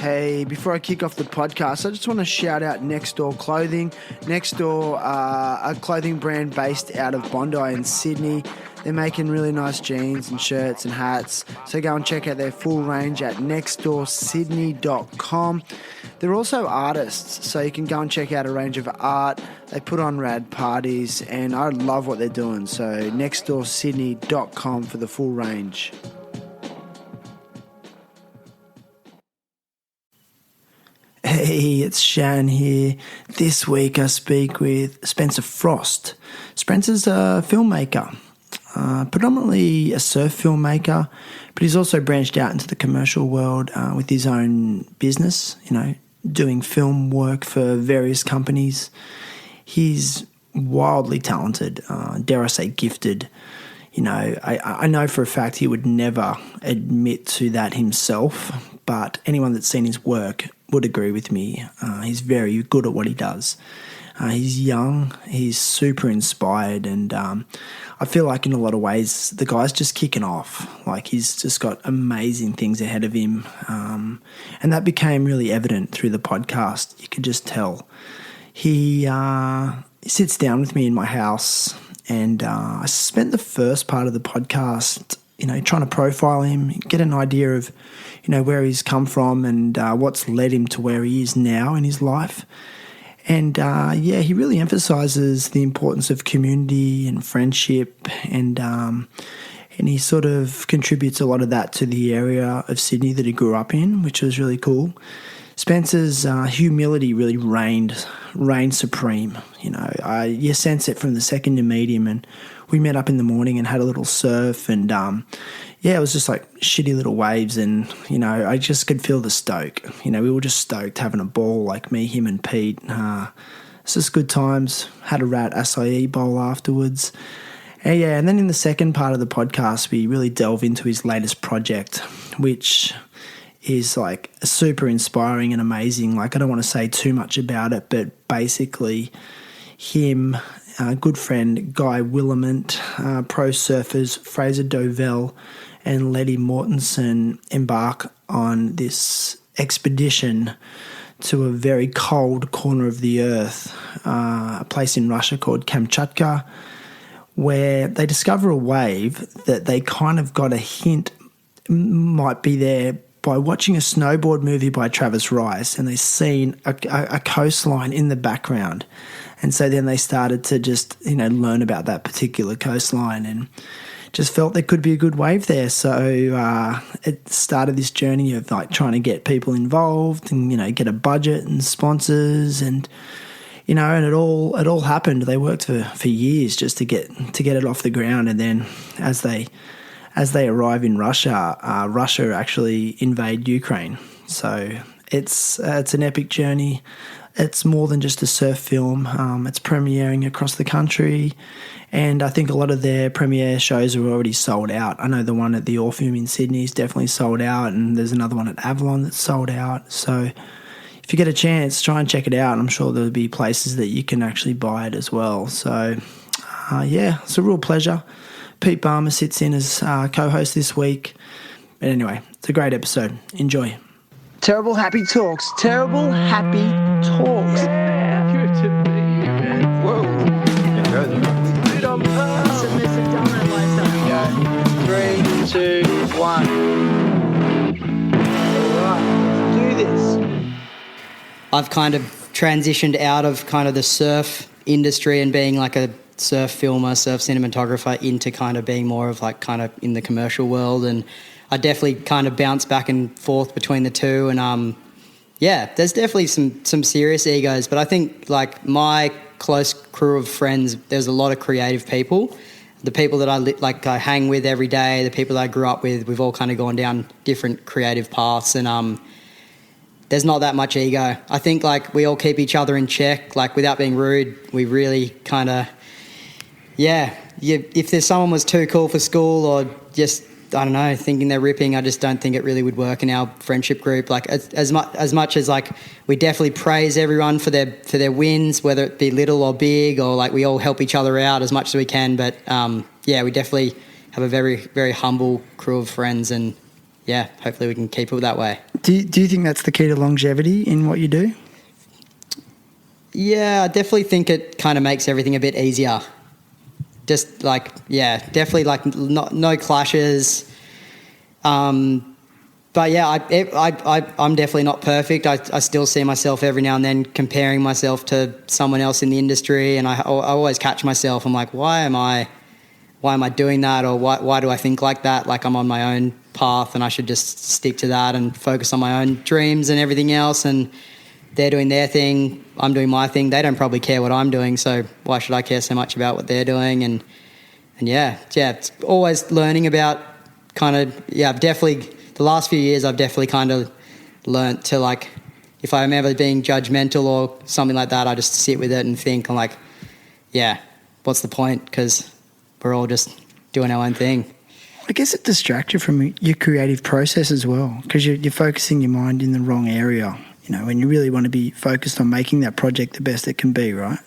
Hey, before I kick off the podcast, I just want to shout out Next Door Clothing. Next Door, a clothing brand based out of Bondi in Sydney. They're making really nice jeans and shirts and hats. So go and check out their full range at nextdoorsydney.com. They're also artists, so you can go and check out a range of art. They put on rad parties, and I love what they're doing. So nextdoorsydney.com for the full range. Hey, it's Shan here. This week I speak with Spencer Frost. Spencer's a filmmaker, predominantly a surf filmmaker, but he's also branched out into the commercial world with his own business, doing film work for various companies. He's wildly talented, dare I say gifted. I know for a fact he would never admit to that himself, but anyone that's seen his work would agree with me. He's very good at what he does. He's young, he's super inspired, and I feel like in a lot of ways the guy's just kicking off. Like he's just got amazing things ahead of him, and that became really evident through the podcast. You could just tell. He sits down with me in my house, and I spent the first part of the podcast trying to profile him, get an idea of, where he's come from and what's led him to where he is now in his life. And, he really emphasises the importance of community and friendship, and he sort of contributes a lot of that to the area of Sydney that he grew up in, which was really cool. Spencer's humility really reigned supreme. You sense it from the second you meet him, and we met up in the morning and had a little surf, and it was just like shitty little waves, and I just could feel the stoke. We were just stoked, having a ball, like me, him, and Pete. It's just good times. Had a rat acai bowl afterwards. And then in the second part of the podcast, we really delve into his latest project, which is like super inspiring and amazing. Like, I don't want to say too much about it, but basically him, good friend Guy Willement, pro surfers Fraser Dovell and Letty Mortensen embark on this expedition to a very cold corner of the earth, a place in Russia called Kamchatka, where they discover a wave that they kind of got a hint might be there by watching a snowboard movie by Travis Rice, and they seen a coastline in the background. And so then they started to just, learn about that particular coastline and just felt there could be a good wave there. So it started this journey of like trying to get people involved and, get a budget and sponsors, and, and it all happened. They worked for years just to get it off the ground. And then as they arrive in Russia, Russia actually invade Ukraine. So it's an epic journey. It's more than just a surf film. It's premiering across the country, and I think a lot of their premiere shows are already sold out. I know the one at the Orpheum in Sydney is definitely sold out, and there's another one at Avalon that's sold out. So if you get a chance, try and check it out. I'm sure there'll be places that you can actually buy it as well. So, it's a real pleasure. Pete Balmer sits in as co-host this week. But anyway, it's a great episode. Enjoy. Terrible Happy Talks. Terrible Happy Talks. Yeah. Good to meet you, man. Whoa. Dude, I'm Submissive dominant lifestyle. 3, 2, 1. All right, let's do this. I've kind of transitioned out of kind of the surf industry and being like a surf filmer, surf cinematographer, into kind of being more of like kind of in the commercial world, and I definitely kind of bounce back and forth between the two, and there's definitely some serious egos, but I think like my close crew of friends, there's a lot of creative people. The people that I hang with every day, the people that I grew up with, we've all kind of gone down different creative paths, and there's not that much ego. I think like we all keep each other in check, like without being rude. We really kind of, if there's someone was too cool for school or just, I don't know, thinking they're ripping, I just don't think it really would work in our friendship group. Like as much as like we definitely praise everyone for their wins, whether it be little or big, or like we all help each other out as much as we can. But we definitely have a very, very humble crew of friends, and hopefully we can keep it that way. Do you think that's the key to longevity in what you do? Yeah, I definitely think it kind of makes everything a bit easier. Just like, yeah, definitely like no clashes. But yeah, I'm definitely not perfect. I still see myself every now and then comparing myself to someone else in the industry, and I always catch myself. I'm like, why am I doing that, or why do I think like that? Like I'm on my own path, and I should just stick to that and focus on my own dreams and everything else. And they're doing their thing, I'm doing my thing. They don't probably care what I'm doing, so why should I care so much about what they're doing? And yeah, it's always learning about I've definitely, the last few years I've definitely kind of learnt to, like, if I'm ever being judgmental or something like that, I just sit with it and think, I'm like, yeah, what's the point? Because we're all just doing our own thing. I guess it distracts you from your creative process as well, because you're focusing your mind in the wrong area, when you really want to be focused on making that project the best it can be, right?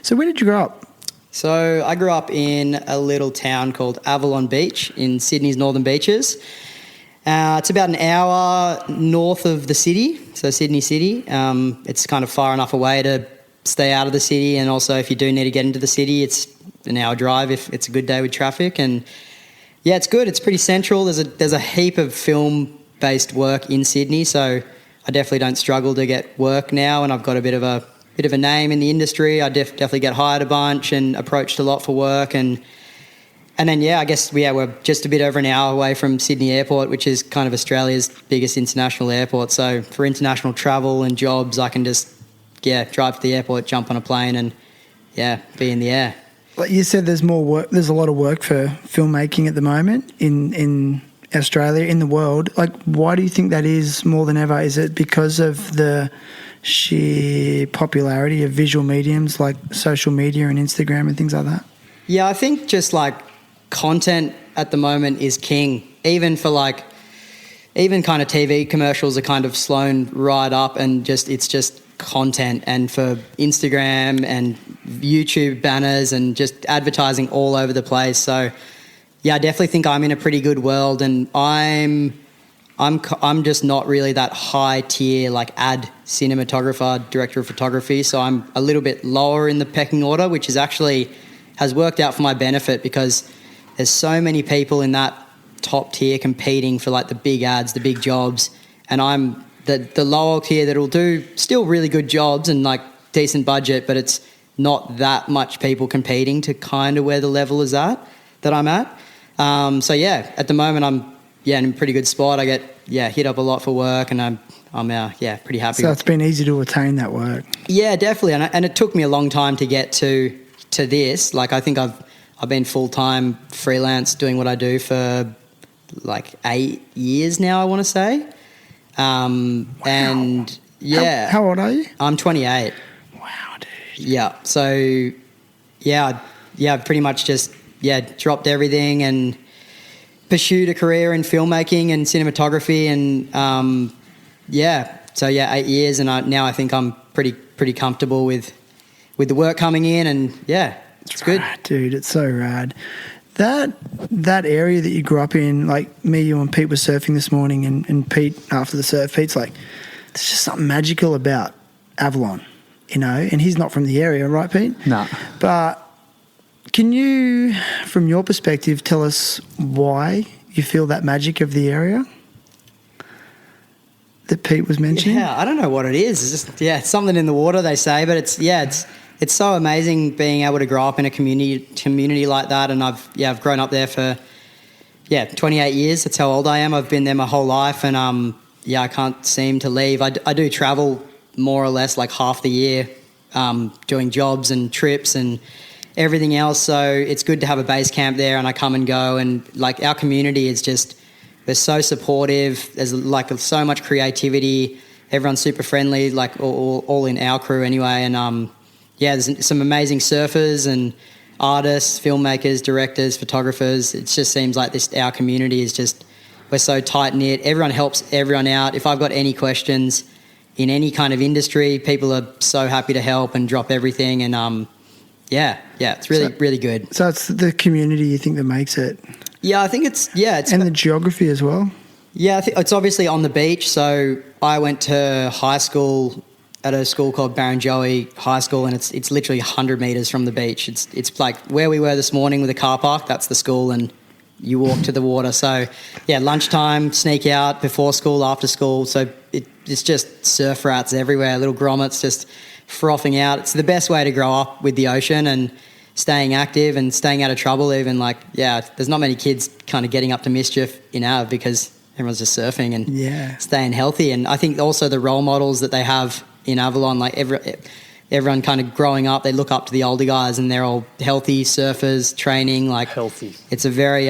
So where did you grow up? So I grew up in a little town called Avalon Beach in Sydney's Northern Beaches. It's about an hour north of the city, so Sydney City. It's kind of far enough away to stay out of the city, and also if you do need to get into the city, it's an hour drive if it's a good day with traffic. And yeah, it's good. It's pretty central. There's a heap of film-based work in Sydney, so I definitely don't struggle to get work now, and I've got a bit of a name in the industry. I definitely get hired a bunch and approached a lot for work, and then I guess we're just a bit over an hour away from Sydney Airport, which is kind of Australia's biggest international airport. So for international travel and jobs, I can just drive to the airport, jump on a plane, and be in the air. Like you said, there's more work. There's a lot of work for filmmaking at the moment in Australia, in the world. Like, why do you think that is more than ever? Is it because of the sheer popularity of visual mediums like social media and Instagram and things like that? Yeah, I think just like content at the moment is king. Even kind of TV commercials are kind of slowing right up, and it's just content, and for Instagram and YouTube banners and just advertising all over the place. So yeah, I definitely think I'm in a pretty good world, and I'm just not really that high tier like ad cinematographer, director of photography. So I'm a little bit lower in the pecking order, which has worked out for my benefit, because there's so many people in that top tier competing for like the big ads, the big jobs, and I'm the lower tier that'll do still really good jobs and like decent budget, but it's not that much people competing to kind of where the level is at that I'm at. So yeah, at the moment I'm in a pretty good spot. I get hit up a lot for work, and I'm pretty happy. So it's been easy to attain that work. Yeah, definitely, and it took me a long time to get to this. Like I think I've been full-time freelance doing what I do for like 8 years now, I want to say. Wow. And yeah. How old are you? I'm 28. Wow, dude. Yeah. So I've pretty much just dropped everything and pursued a career in filmmaking and cinematography, and so 8 years, and now I think I'm pretty comfortable with the work coming in, and it's good. Dude, it's so rad. That area that you grew up in, like me, you and Pete were surfing this morning, and Pete, after the surf, Pete's like, there's just something magical about Avalon, and he's not from the area, right, Pete? No. But can you, from your perspective, tell us why you feel that magic of the area that Pete was mentioning? Yeah, I don't know what it is. It's just, it's something in the water, they say, but it's so amazing being able to grow up in a community like that. And I've grown up there for 28 years. That's how old I am. I've been there my whole life, and I can't seem to leave. I do travel more or less like half the year, doing jobs and trips and everything else. So it's good to have a base camp there, and I come and go, and like our community is just, they're so supportive. There's like so much creativity. Everyone's super friendly, like all in our crew anyway. And there's some amazing surfers and artists, filmmakers, directors, photographers. It just seems like our community is just, we're so tight-knit. Everyone helps everyone out. If I've got any questions in any kind of industry, people are so happy to help and drop everything. And it's really good. So it's the community you think that makes it? Yeah, I think it's and the geography as well. Yeah, I think it's obviously on the beach. So I went to high school at a school called Barrenjoey High School, and it's literally 100 metres from the beach. It's like where we were this morning with the car park, that's the school, and you walk to the water. So, yeah, lunchtime, sneak out, before school, after school. So it's just surf rats everywhere, little grommets just frothing out. It's the best way to grow up with the ocean and staying active and staying out of trouble even. Like, yeah, there's not many kids kind of getting up to mischief in Av because everyone's just surfing and staying healthy. And I think also the role models that they have in Avalon, like everyone kind of growing up, they look up to the older guys and they're all healthy surfers, training. Like healthy. It's a very,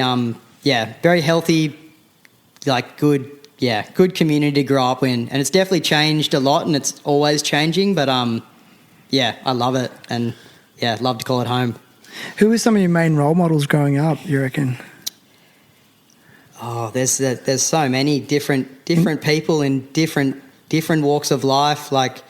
very healthy, like good community to grow up in. And it's definitely changed a lot and it's always changing. But, I love it. And, love to call it home. Who were some of your main role models growing up, you reckon? Oh, there's so many different people in different walks of life. Like,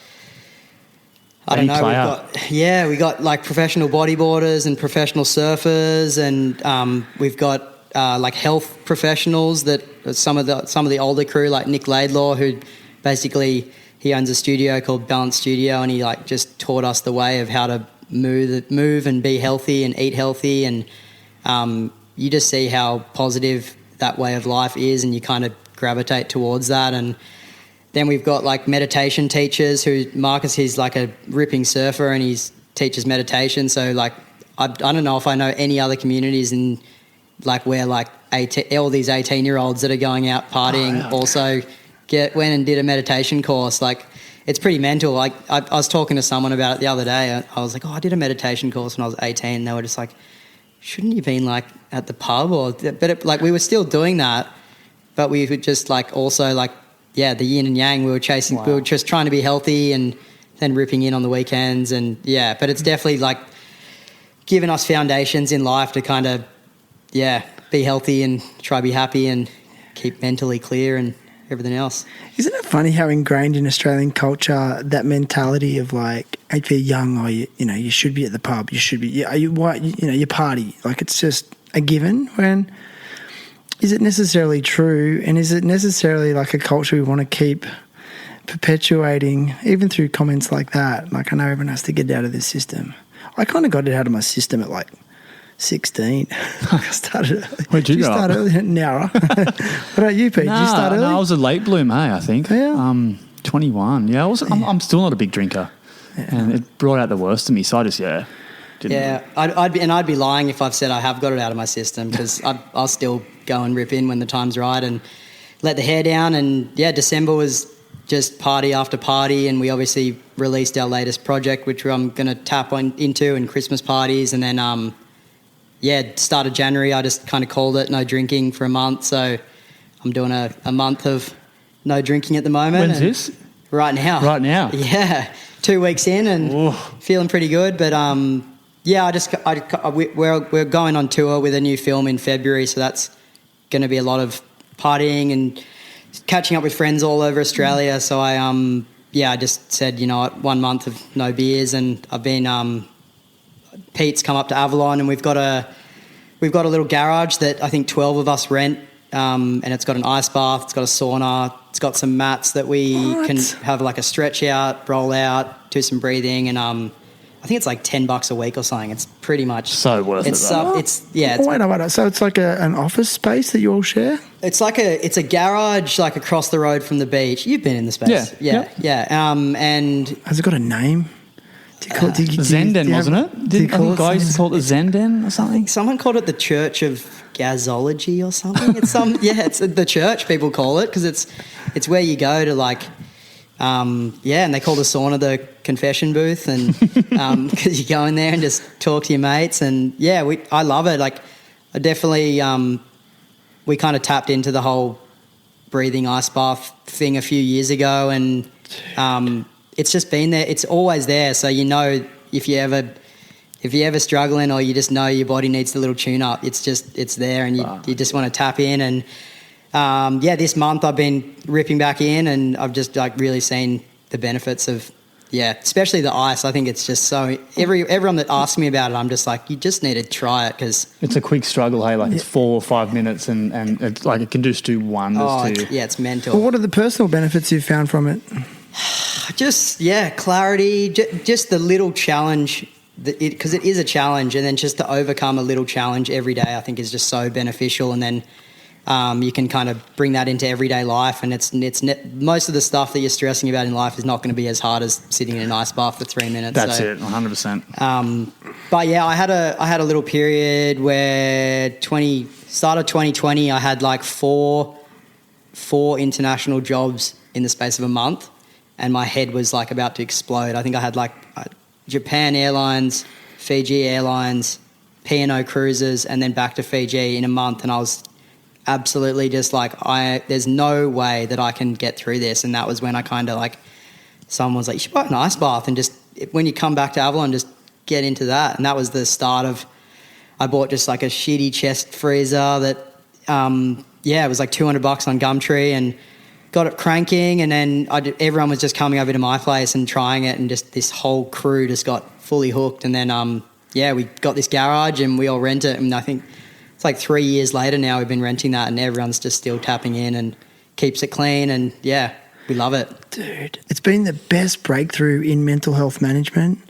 I don't know. We got like professional bodyboarders and professional surfers, and we've got like health professionals that some of the older crew, like Nick Laidlaw, who basically he owns a studio called Balance Studio, and he like just taught us the way of how to move and be healthy and eat healthy, and you just see how positive that way of life is, and you kind of gravitate towards that. And then we've got like meditation teachers who Marcus, he's like a ripping surfer and he teaches meditation. So like, I don't know if I know any other communities in like where like all these 18-year-olds that are going out partying also went and did a meditation course. Like it's pretty mental. Like I was talking to someone about it the other day. I was like, I did a meditation course when I was 18. And they were just like, shouldn't you been like at the pub like we were still doing that, but we would just like also like, the yin and yang we were chasing. Wow. We were just trying to be healthy and then ripping in on the weekends. And but it's definitely like giving us foundations in life to kind of, be healthy and try to be happy and keep mentally clear and everything else. Isn't it funny how ingrained in Australian culture that mentality of like, if you're young, you should be at the pub, you should be, you party, like it's just a given. When is it necessarily true, and is it necessarily like a culture we want to keep perpetuating, even through comments like that? Like I know everyone has to get out of this system. I kind of got it out of my system at like 16. I started early. Where'd you go? Start early? Nowra. What about you, Pete? Did you start early? No, I was a late bloomer, I think. Yeah. 21. Yeah, I'm still not a big drinker. Yeah. And it brought out the worst of me, so I just, didn't. Yeah, I'd be lying if I've said I have got it out of my system, because I'll still go and rip in when the time's right and let the hair down. And, December was just party after party, and we obviously released our latest project, which I'm going to tap into, and Christmas parties. And then, start of January, I just kind of called it no drinking for a month. So I'm doing a month of no drinking at the moment. When's this? Right now. Right now? Yeah, 2 weeks in and feeling pretty good. But, we're going on tour with a new film in February, so that's going to be a lot of partying and catching up with friends all over Australia. So I just said, 1 month of no beers, and I've been Pete's come up to Avalon, and we've got a little garage that I think 12 of us rent, and it's got an ice bath, it's got a sauna, it's got some mats that we can have like a stretch out, roll out, do some breathing, and I think it's like $10 a week or something. It's pretty much so worth it. Wait. So it's like an office space that you all share? It's a garage like across the road from the beach. You've been in the space, yeah. And has it got a name? Zenden, wasn't it? Didn't Guy used to call it the Zenden or something? Someone called it the Church of Gasology or something. It's it's the church people call it, because it's where you go to like. And they call the sauna the confession booth, and because you go in there and just talk to your mates, and I love it. Like, I definitely we kind of tapped into the whole breathing ice bath thing a few years ago, and it's just been there. It's always there, so if you're ever struggling, or you just know your body needs a little tune up, it's there, and you just want to tap in. And this month I've been ripping back in, and I've just like really seen the benefits of Yeah, especially the ice. I think it's just so everyone that asks me about it, I'm just like, you just need to try it because it's a quick struggle. Hey, like it's 4 or 5 minutes, and it's like it can just do wonders to you. It's mental. Well, what are the personal benefits you've found from it? Just clarity, just the little challenge. Because it is a challenge, and then just to overcome a little challenge every day, I think is just so beneficial. And then you can kind of bring that into everyday life, and most of the stuff that you're stressing about in life is not going to be as hard as sitting in an ice bath for 3 minutes. That's it, 100%. But yeah, I had a little period where start of 2020, I had like four international jobs in the space of a month, and my head was like about to explode. I think I had like Japan Airlines, Fiji Airlines, P&O Cruises, and then back to Fiji in a month, and I was absolutely just like, there's no way that I can get through this. And that was when I kind of like, someone was like, you should buy an ice bath, and just when you come back to Avalon, just get into that. And that was the start of, I bought just like a shitty chest freezer that, it was like $200 on Gumtree, and got it cranking. And then everyone was just coming over to my place and trying it, and just this whole crew just got fully hooked. And then, we got this garage and we all rent it. And I think it's like 3 years later now we've been renting that, and everyone's just still tapping in and keeps it clean. And we love it. Dude, it's been the best breakthrough in mental health management.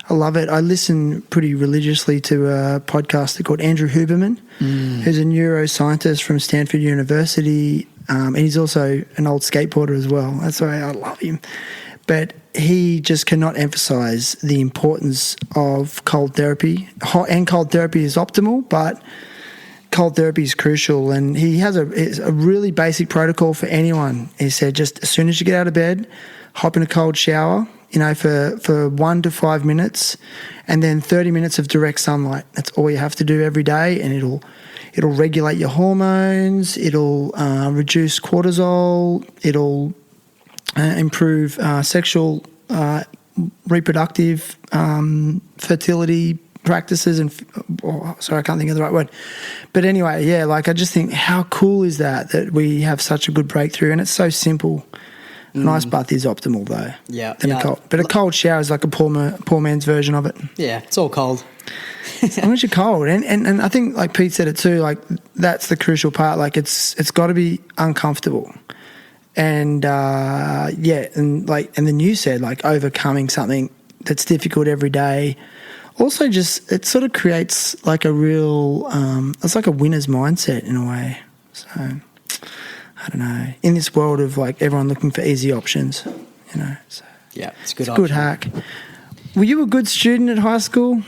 I love it. I listen pretty religiously to a podcaster called Andrew Huberman, who's a neuroscientist from Stanford University, and he's also an old skateboarder as well. That's why I love him. But he just cannot emphasize the importance of cold therapy. Hot and cold therapy is optimal, but cold therapy is crucial. And he has a really basic protocol for anyone. He said, just as soon as you get out of bed, hop in a cold shower, for 1 to 5 minutes, and then 30 minutes of direct sunlight. That's all you have to do every day, and it'll regulate your hormones, it'll reduce cortisol, it'll improve sexual reproductive fertility practices, and sorry, I can't think of the right word. But anyway, I just think, how cool is that we have such a good breakthrough, and it's so simple. An ice bath is optimal though. Yeah. But a cold shower is like a poor man's version of it. Yeah, it's all cold. As long as you're cold. And I think, like Pete said it too, like that's the crucial part. Like it's got to be uncomfortable. And and then you said like overcoming something that's difficult every day. Also just, it sort of creates like a real, it's like a winner's mindset in a way. So I don't know, in this world of like everyone looking for easy options, So it's a good option. Good hack. Were you a good student at high school?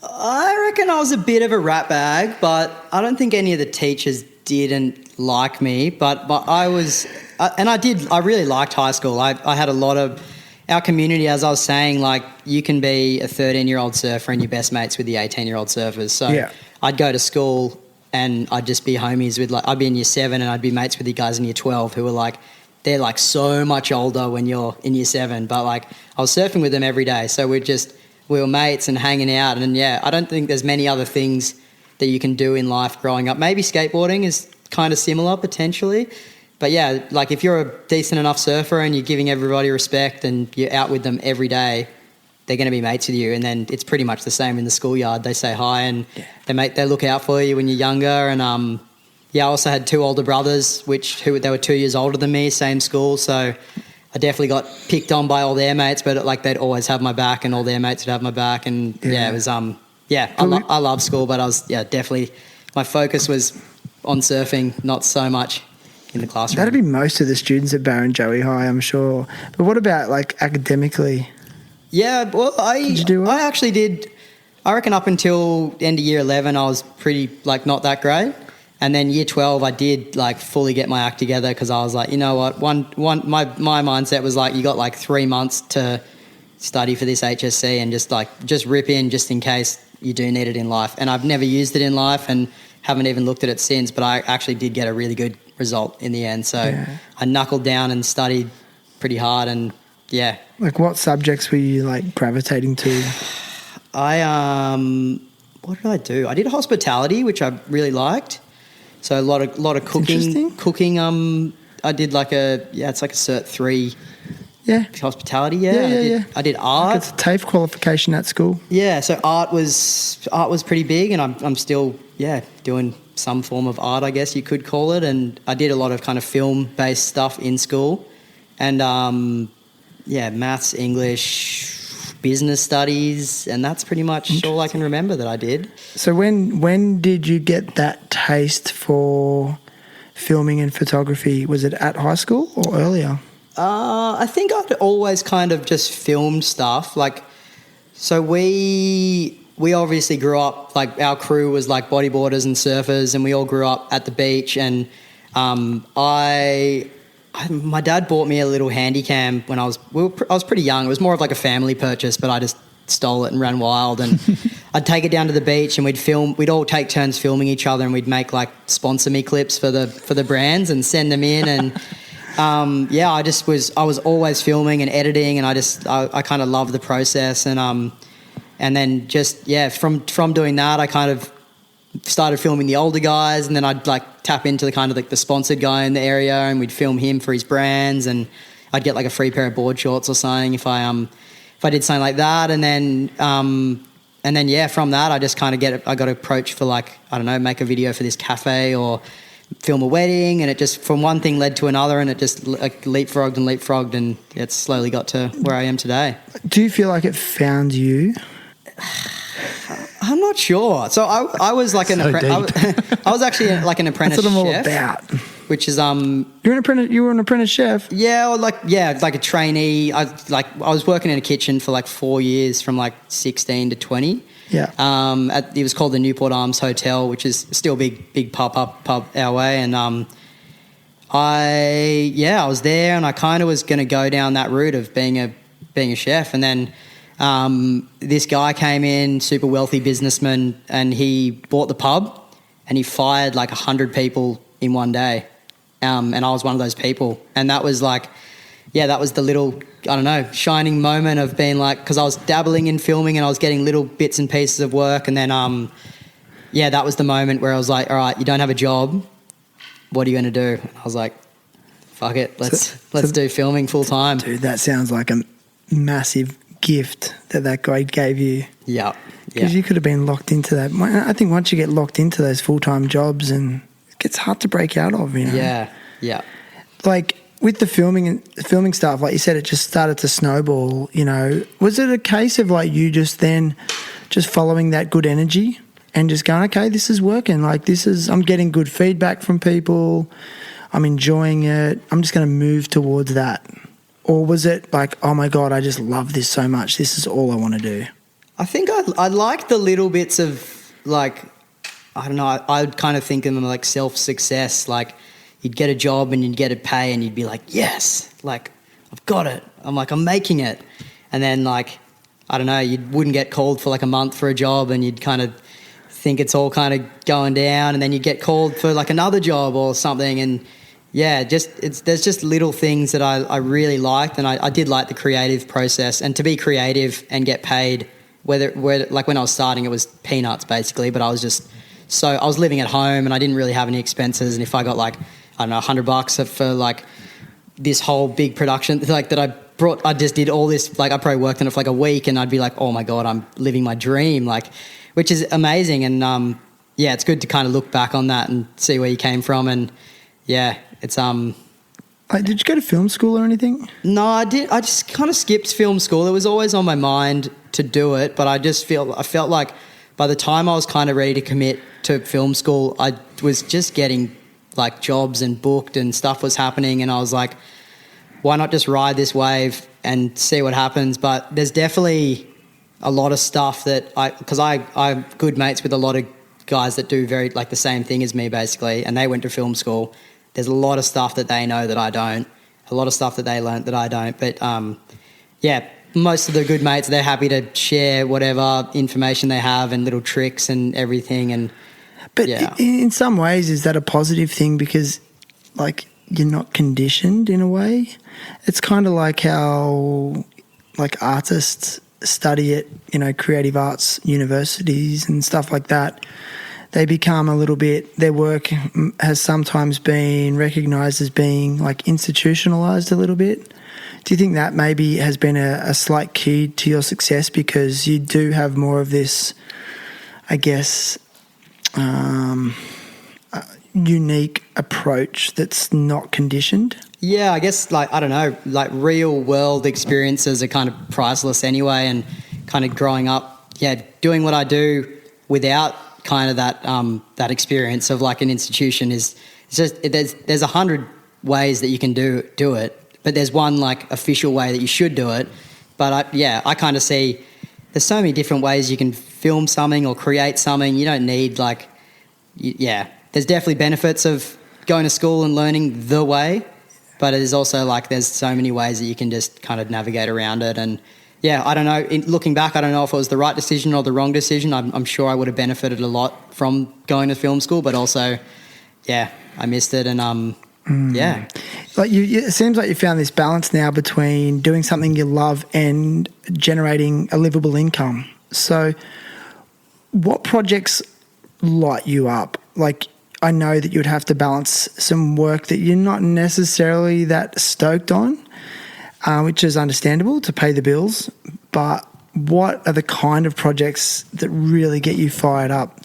I reckon I was a bit of a rat bag, but I don't think any of the teachers didn't like me. But I was, and I really liked high school. I had a lot of, our community, as I was saying, like you can be a 13-year-old surfer and your best mates with the 18-year-old surfers. So I'd go to school and I'd just be homies with, like, I'd be in year 7 and I'd be mates with the guys in year 12 who were like, they're like so much older when you're in year 7. But like I was surfing with them every day. So we were mates and hanging out. And I don't think there's many other things that you can do in life growing up. Maybe skateboarding is kind of similar potentially. But like if you're a decent enough surfer and you're giving everybody respect and you're out with them every day, they're going to be mates with you. And then it's pretty much the same in the schoolyard. They say hi and they look out for you when you're younger. And I also had 2 older brothers, they were 2 years older than me, same school. So I definitely got picked on by all their mates, but like they'd always have my back and all their mates would have my back. And it was I love school, but I was definitely, my focus was on surfing, not so much in the classroom. That'd be most of the students at Barrenjoey High, I'm sure. But what about like academically? Yeah, well, Did you do well? I actually did. I reckon up until end of year 11, I was pretty like not that great, and then year 12, I did like fully get my act together because I was like, you know what, my mindset was like, you got like 3 months to study for this HSC and just rip in just in case you do need it in life. And I've never used it in life and haven't even looked at it since. But I actually did get a really good result in the end. So I knuckled down and studied pretty hard and. Yeah. Like what subjects were you like gravitating to? What did I do? I did hospitality, which I really liked. So a lot of cooking. Cooking. I did like it's like a Cert 3 Yeah. Hospitality, I did Like art. it's a TAFE qualification at school. Yeah, so art was pretty big, and I'm still doing some form of art, I guess you could call it. And I did a lot of kind of film based stuff in school, and maths, English, business studies, and that's pretty much all I can remember that I did. So when did you get that taste for filming and photography? Was it at high school or earlier? I think I'd always kind of just filmed stuff. Like, so we obviously grew up, like our crew was like bodyboarders and surfers, and we all grew up at the beach. And my dad bought me a little handy cam when I was pretty young. It was more of like a family purchase, but I just stole it and ran wild. And I'd take it down to the beach and we'd film. We'd all take turns filming each other, and we'd make like sponsor me clips for the brands and send them in. And I was always filming and editing, and I kind of loved the process. And then from doing that, I kind of started filming the older guys, and then I'd like tap into the kind of like the sponsored guy in the area, and we'd film him for his brands, and I'd get like a free pair of board shorts or something if I did something like that. And then from that I just kind of I got approached for like, I don't know, make a video for this cafe or film a wedding, and it just from one thing led to another, and it just like leapfrogged, and it slowly got to where I am today. Do you feel like it found you? I'm not sure. So I was like I was actually like an apprentice That's what I'm all chef, about. which is You were an apprentice chef. like a trainee. I was working in a kitchen for like 4 years, from like 16 to 20. Yeah. It was called the Newport Arms Hotel, which is still a big pub our way. And I was there, and I kind of was going to go down that route of being a chef. And then this guy came in, super wealthy businessman, and he bought the pub, and he fired like 100 people in one day. And I was one of those people. And that was like, that was the little, I don't know, shining moment of being like, because I was dabbling in filming and I was getting little bits and pieces of work. And then, that was the moment where I was like, all right, you don't have a job. What are you going to do? I was like, fuck it. Let's do filming full time. Dude, that sounds like a massive gift that guy gave you. Yeah. Because you could have been locked into that. I think once you get locked into those full-time jobs, and it gets hard to break out of, you know. Yeah. Like with the filming stuff, like you said, it just started to snowball, you know. Was it a case of like you just following that good energy and just going, okay, this is working. Like I'm getting good feedback from people. I'm enjoying it. I'm just going to move towards that. Or was it like, oh my God, I just love this so much. This is all I want to do. I think I like the little bits of like, I don't know, I'd kind of think of them like self-success. Like you'd get a job and you'd get a pay and you'd be like, yes, like I've got it. I'm making it. And then like, I don't know, you wouldn't get called for like a month for a job, and you'd kind of think it's all kind of going down, and then you'd get called for like another job or something. And there's just little things that I really liked, and I did like the creative process, and to be creative and get paid, where like when I was starting it was peanuts basically, but I was living at home and I didn't really have any expenses, and if I got like, I don't know, $100 for like this whole big production like that I just did all this, like I probably worked on it for like a week, and I'd be like, oh my God, I'm living my dream, like, which is amazing. And it's good to kind of look back on that and see where you came from. And it's did you go to film school or anything? No, I did. I just kind of skipped film school. It was always on my mind to do it, but I felt like by the time I was kind of ready to commit to film school, I was just getting like jobs and booked and stuff was happening, and I was like, why not just ride this wave and see what happens? But there's definitely a lot of stuff that because I'm good mates with a lot of guys that do very like the same thing as me basically, and they went to film school. There's a lot of stuff that they know that I don't, a lot of stuff that they learnt that I don't. But, most of the good mates, they're happy to share whatever information they have and little tricks and everything. But in some ways, is that a positive thing? Because, like, you're not conditioned in a way. It's kind of like how, like, artists study at, you know, creative arts universities and stuff like that. They become a little bit, their work has sometimes been recognised as being like institutionalised a little bit. Do you think that maybe has been a slight key to your success because you do have more of this, I guess, unique approach that's not conditioned? Yeah, I guess, like, I don't know, like real world experiences are kind of priceless anyway, and kind of growing up, doing what I do without kind of that experience of like an institution is just, there's 100 ways that you can do it, but there's one like official way that you should do it. But I kind of see there's so many different ways you can film something or create something. You don't need like, there's definitely benefits of going to school and learning the way, but it is also like there's so many ways that you can just kind of navigate around it. And I don't know, looking back, I don't know if it was the right decision or the wrong decision. I'm sure I would have benefited a lot from going to film school, but also, I missed it. And Like it seems like you found this balance now between doing something you love and generating a livable income. So what projects light you up? Like, I know that you'd have to balance some work that you're not necessarily that stoked on, which is understandable to pay the bills. But what are the kind of projects that really get you fired up?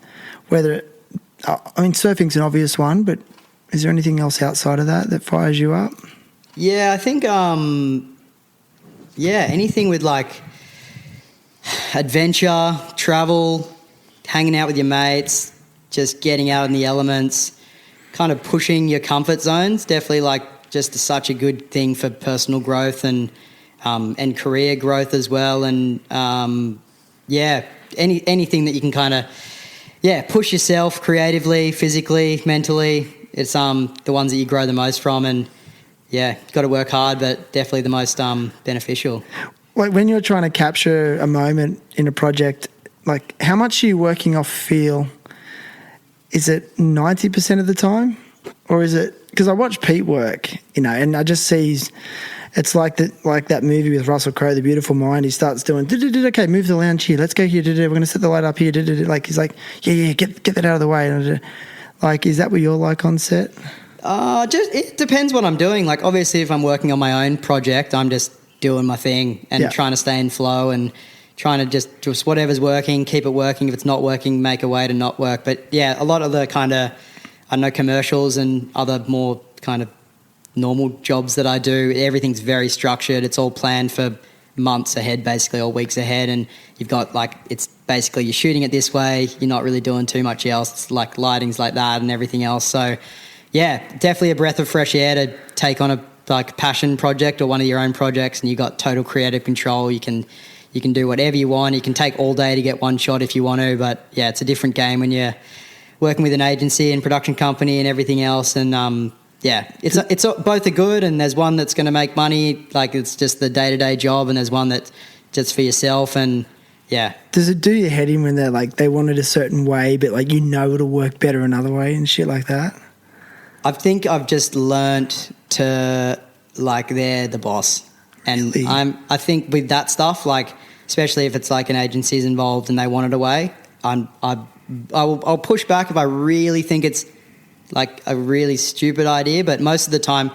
Surfing's an obvious one, but is there anything else outside of that fires you up? Yeah, I think, anything with like adventure, travel, hanging out with your mates, just getting out in the elements, kind of pushing your comfort zones, definitely like just such a good thing for personal growth and career growth as well. And anything that you can kind of push yourself creatively, physically, mentally. It's the ones that you grow the most from, and got to work hard, but definitely the most beneficial. Like when you're trying to capture a moment in a project, like how much are you working off feel? Is it 90% of the time, or is it? Because I watch Pete work, and I just see it's like that movie with Russell Crowe, The Beautiful Mind. He starts doing, okay, move the lounge here, let's go here, we're going to set the light up here, like he's like, get that out of the way. Like, is that what you're like on set? It depends what I'm doing. Like, obviously, if I'm working on my own project, I'm just doing my thing and trying to stay in flow and trying to just whatever's working, keep it working. If it's not working, make a way to not work. But a lot of the kind of, I know, commercials and other more kind of normal jobs that I do, everything's very structured. It's all planned for months ahead, basically, or weeks ahead. And you've got like, it's basically you're shooting it this way. You're not really doing too much else. It's like lighting's like that and everything else. So definitely a breath of fresh air to take on a like passion project or one of your own projects, and you got total creative control. You can do whatever you want. You can take all day to get one shot if you want to, but it's a different game when you're working with an agency and production company and everything else. And it's both are good, and there's one that's going to make money, like it's just the day-to-day job, and there's one that's just for yourself. And does it do your head in when they're like they want it a certain way, but like it'll work better another way and shit like that? I think I've just learnt to like they're the boss, and really? I think with that stuff, like especially if it's like an agency's involved and they want it away, I'll push back if I really think it's like a really stupid idea. But most of the time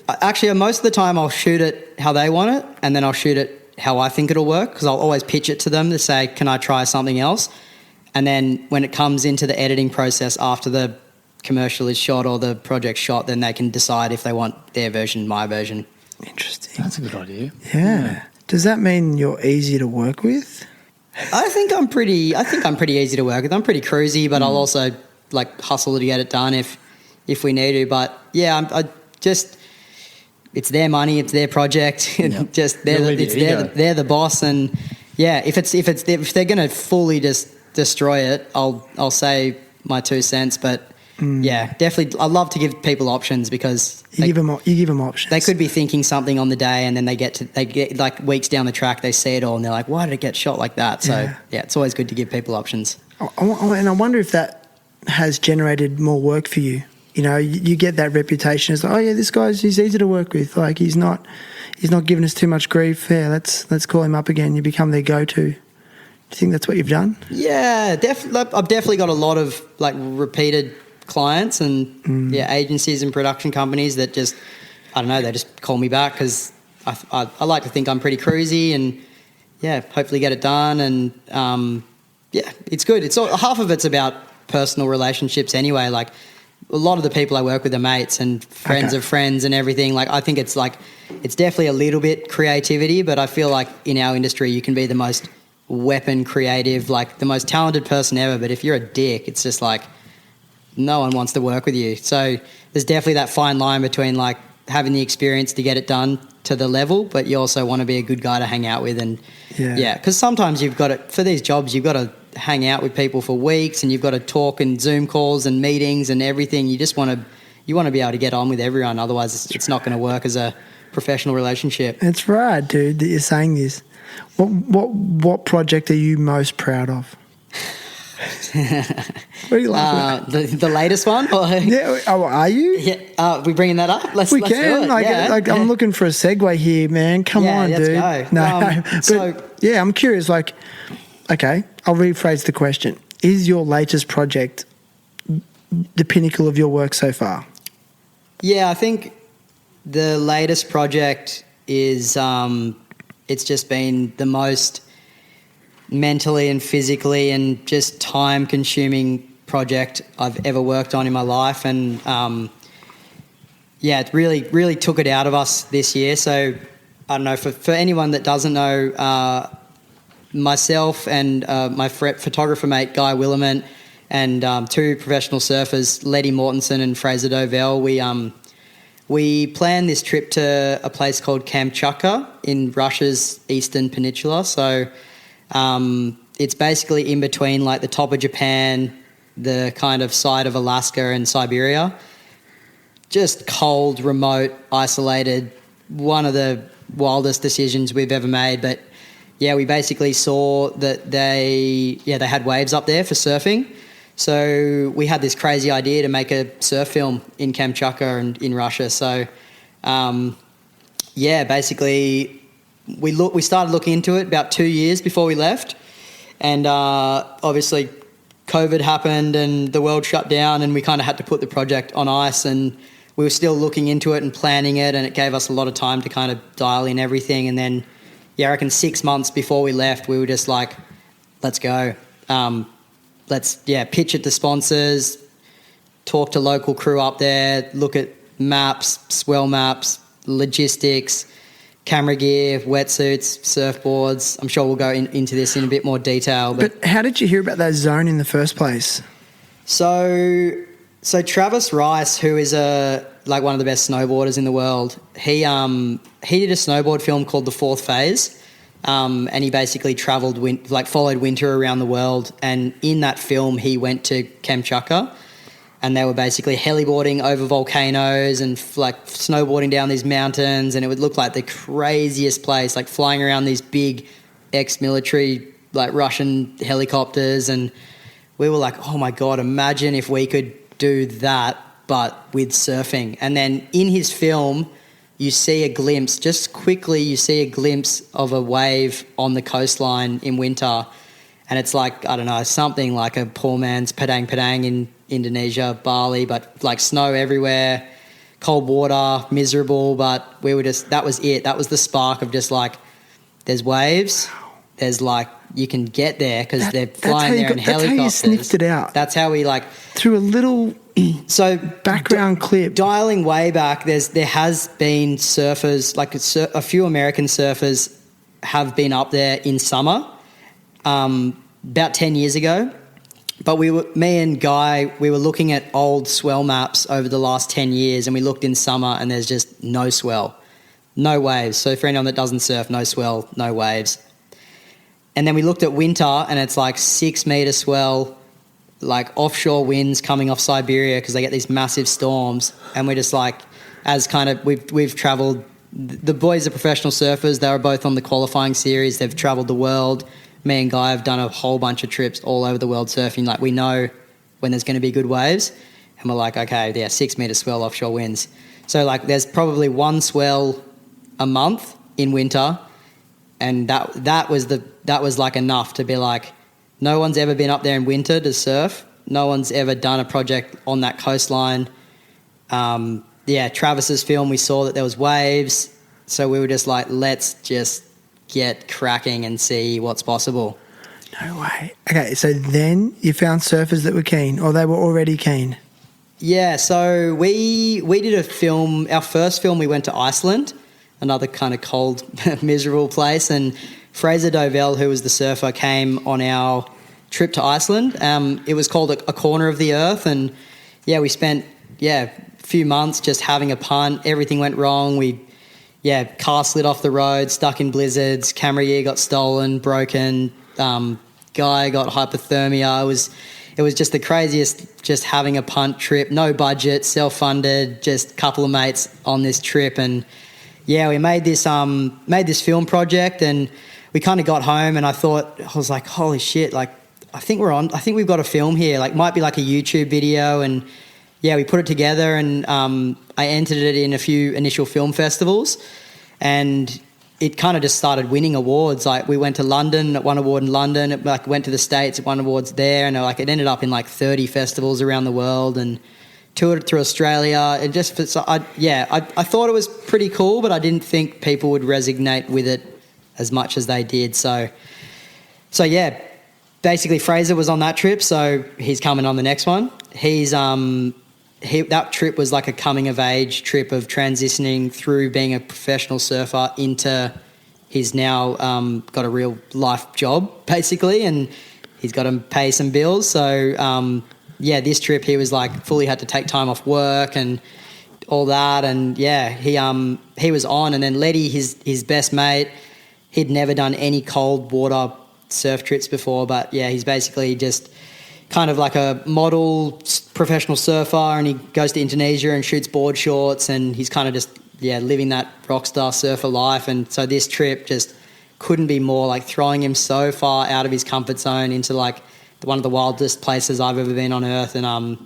I'll shoot it how they want it, and then I'll shoot it how I think it'll work, because I'll always pitch it to them to say, can I try something else? And then when it comes into the editing process after the commercial is shot or the project's shot, then they can decide if they want their version, my version. Interesting. That's a good idea. Yeah. Does that mean you're easy to work with? I think I'm pretty easy to work with. I'm pretty cruisy, but I'll also like hustle to get it done if we need to. But it's their money, it's their project. Just they're the boss, and if they're going to fully just destroy it, I'll say my 2 cents. But definitely, I love to give people options, because you give them options. They could be thinking something on the day, and then they get like weeks down the track, they see it all, and they're like, "Why did it get shot like that?" So it's always good to give people options. And I wonder if that has generated more work for you. You get that reputation as, this he's easy to work with. Like he's not giving us too much grief. Yeah, let's call him up again. You become their go-to. Do you think that's what you've done? Yeah, I've definitely got a lot of like repeated clients and agencies and production companies that just, I don't know, they just call me back because I like to think I'm pretty cruisy and, yeah, hopefully get it done. And, yeah, it's good. Half of it's about personal relationships anyway. Like, a lot of the people I work with are mates and friends of friends and everything. Like, I think it's definitely a little bit creativity, but I feel like in our industry you can be the most weapon creative, like the most talented person ever, but if you're a dick, it's just like no one wants to work with you. So there's definitely that fine line between like having the experience to get it done to the level, but you also want to be a good guy to hang out with. And yeah, because sometimes you've got to, for these jobs, you've got to hang out with people for weeks and you've got to talk and Zoom calls and meetings and everything. You just want to be able to get on with everyone. Otherwise it's not going to work as a professional relationship. It's right, dude, that you're saying this. What project are you most proud of? What are you laughing at? The latest one? Yeah. Oh, are you? Yeah. We bringing that up? Let's can. do it. Like, I'm looking for a segue here, man. Come on, let's dude. go. No, but yeah, I'm curious. Like, okay, I'll rephrase the question. Is your latest project the pinnacle of your work so far? Yeah, I think the latest project is it's just been the most mentally and physically and just time-consuming project I've ever worked on in my life. And, it really took it out of us this year. So, I don't know, for anyone that doesn't know, myself and my photographer mate, Guy Willement, and two professional surfers, Letty Mortensen and Fraser Dovell, we planned this trip to a place called Kamchatka in Russia's eastern peninsula. So it's basically in between like the top of Japan, the kind of side of Alaska and Siberia. Just cold, remote, isolated, one of the wildest decisions we've ever made. But yeah, we basically saw that they had waves up there for surfing. So we had this crazy idea to make a surf film in Kamchatka and in Russia. So, basically we started looking into it about 2 years before we left. And obviously COVID happened and the world shut down and we kind of had to put the project on ice, and we were still looking into it and planning it, and it gave us a lot of time to kind of dial in everything. And then, I reckon 6 months before we left, we were just like, let's go. Let's pitch it to sponsors, talk to local crew up there, look at maps, swell maps, logistics, camera gear, wetsuits, surfboards. I'm sure we'll go into this in a bit more detail. But how did you hear about that zone in the first place? So Travis Rice, who is one of the best snowboarders in the world, he did a snowboard film called The Fourth Phase. And he basically followed winter around the world. And in that film, he went to Kamchatka, and they were basically heliboarding over volcanoes and like snowboarding down these mountains. And it would look like the craziest place, like flying around these big ex-military, like Russian helicopters. And we were like, oh my God, imagine if we could do that, but with surfing. And then in his film, you see a glimpse of a wave on the coastline in winter. And it's like, I don't know, something like a poor man's Padang Padang in Indonesia, Bali, but like snow everywhere, cold water, miserable. But that was it. That was the spark of just like, there's waves, there's like, you can get there because they're flying there in helicopters. That's how you sniffed it out. That's how we like... Through a little... So background clip. Dialing way back, there has been surfers, like a few American surfers have been up there in summer, about 10 years ago. But me and Guy, we were looking at old swell maps over the last 10 years, and we looked in summer and there's just no swell, no waves. So for anyone that doesn't surf, no swell, no waves. And then we looked at winter and it's like 6 metre swell, like offshore winds coming off Siberia because they get these massive storms. And we're just like, as kind of we've travelled, the boys are professional surfers. They were both on the qualifying series. They've travelled the world. Me and Guy have done a whole bunch of trips all over the world surfing. Like, we know when there's going to be good waves. And we're like, okay, 6 metre swell offshore winds. So like there's probably one swell a month in winter. And that was like enough to be like, no one's ever been up there in winter to surf. No one's ever done a project on that coastline. Travis's film, we saw that there was waves. So we were just like, let's just get cracking and see what's possible. No way. Okay, so then you found surfers that were keen, or they were already keen? Yeah, so we did a film. Our first film, we went to Iceland, another kind of cold, miserable place, and Fraser Dovell, who was the surfer, came on our trip to Iceland. It was called A Corner of the Earth, and yeah, we spent a few months just having a punt. Everything went wrong. Car slid off the road, stuck in blizzards, camera gear got stolen, broken, guy got hypothermia. It was just the craziest, just having a punt trip, no budget, self-funded, just a couple of mates on this trip. And yeah, we made this film project, and we kind of got home, and I was like, holy shit, like I think we've got a film here, like might be like a YouTube video. And yeah, we put it together, and I entered it in a few initial film festivals, and it kind of just started winning awards. Like we went to London, won an award in London, it went to the States, it won awards there, and it ended up in like 30 festivals around the world, and toured through Australia. I thought it was pretty cool, but I didn't think people would resonate with it as much as they did. So yeah, basically Fraser was on that trip, so he's coming on the next one. That trip was like a coming of age trip of transitioning through being a professional surfer into he's now got a real life job basically, and he's got to pay some bills. So this trip he was like fully had to take time off work and all that, and yeah, he was on. And then Letty, his best mate, he'd never done any cold water surf trips before, but yeah, he's basically just kind of like a model professional surfer, and he goes to Indonesia and shoots board shorts, and he's kind of just living that rock star surfer life. And so this trip just couldn't be more like throwing him so far out of his comfort zone into like one of the wildest places I've ever been on earth. And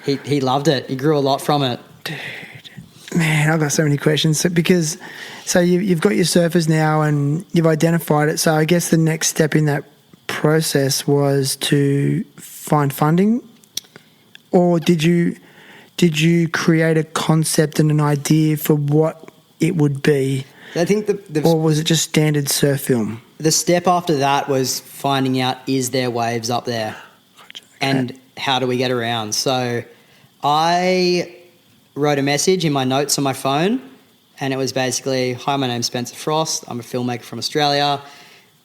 he loved it. He grew a lot from it. Dude, man, I've got so many questions because you've got your surfers now and you've identified it. So I guess the next step in that process was to find funding, or did you create a concept and an idea for what it would be? I think or was it just standard surf film? The step after that was finding out, is there waves up there? Gotcha. Okay. And how do we get around? So I wrote a message in my notes on my phone, and it was basically, hi, my name's Spencer Frost. I'm a filmmaker from Australia.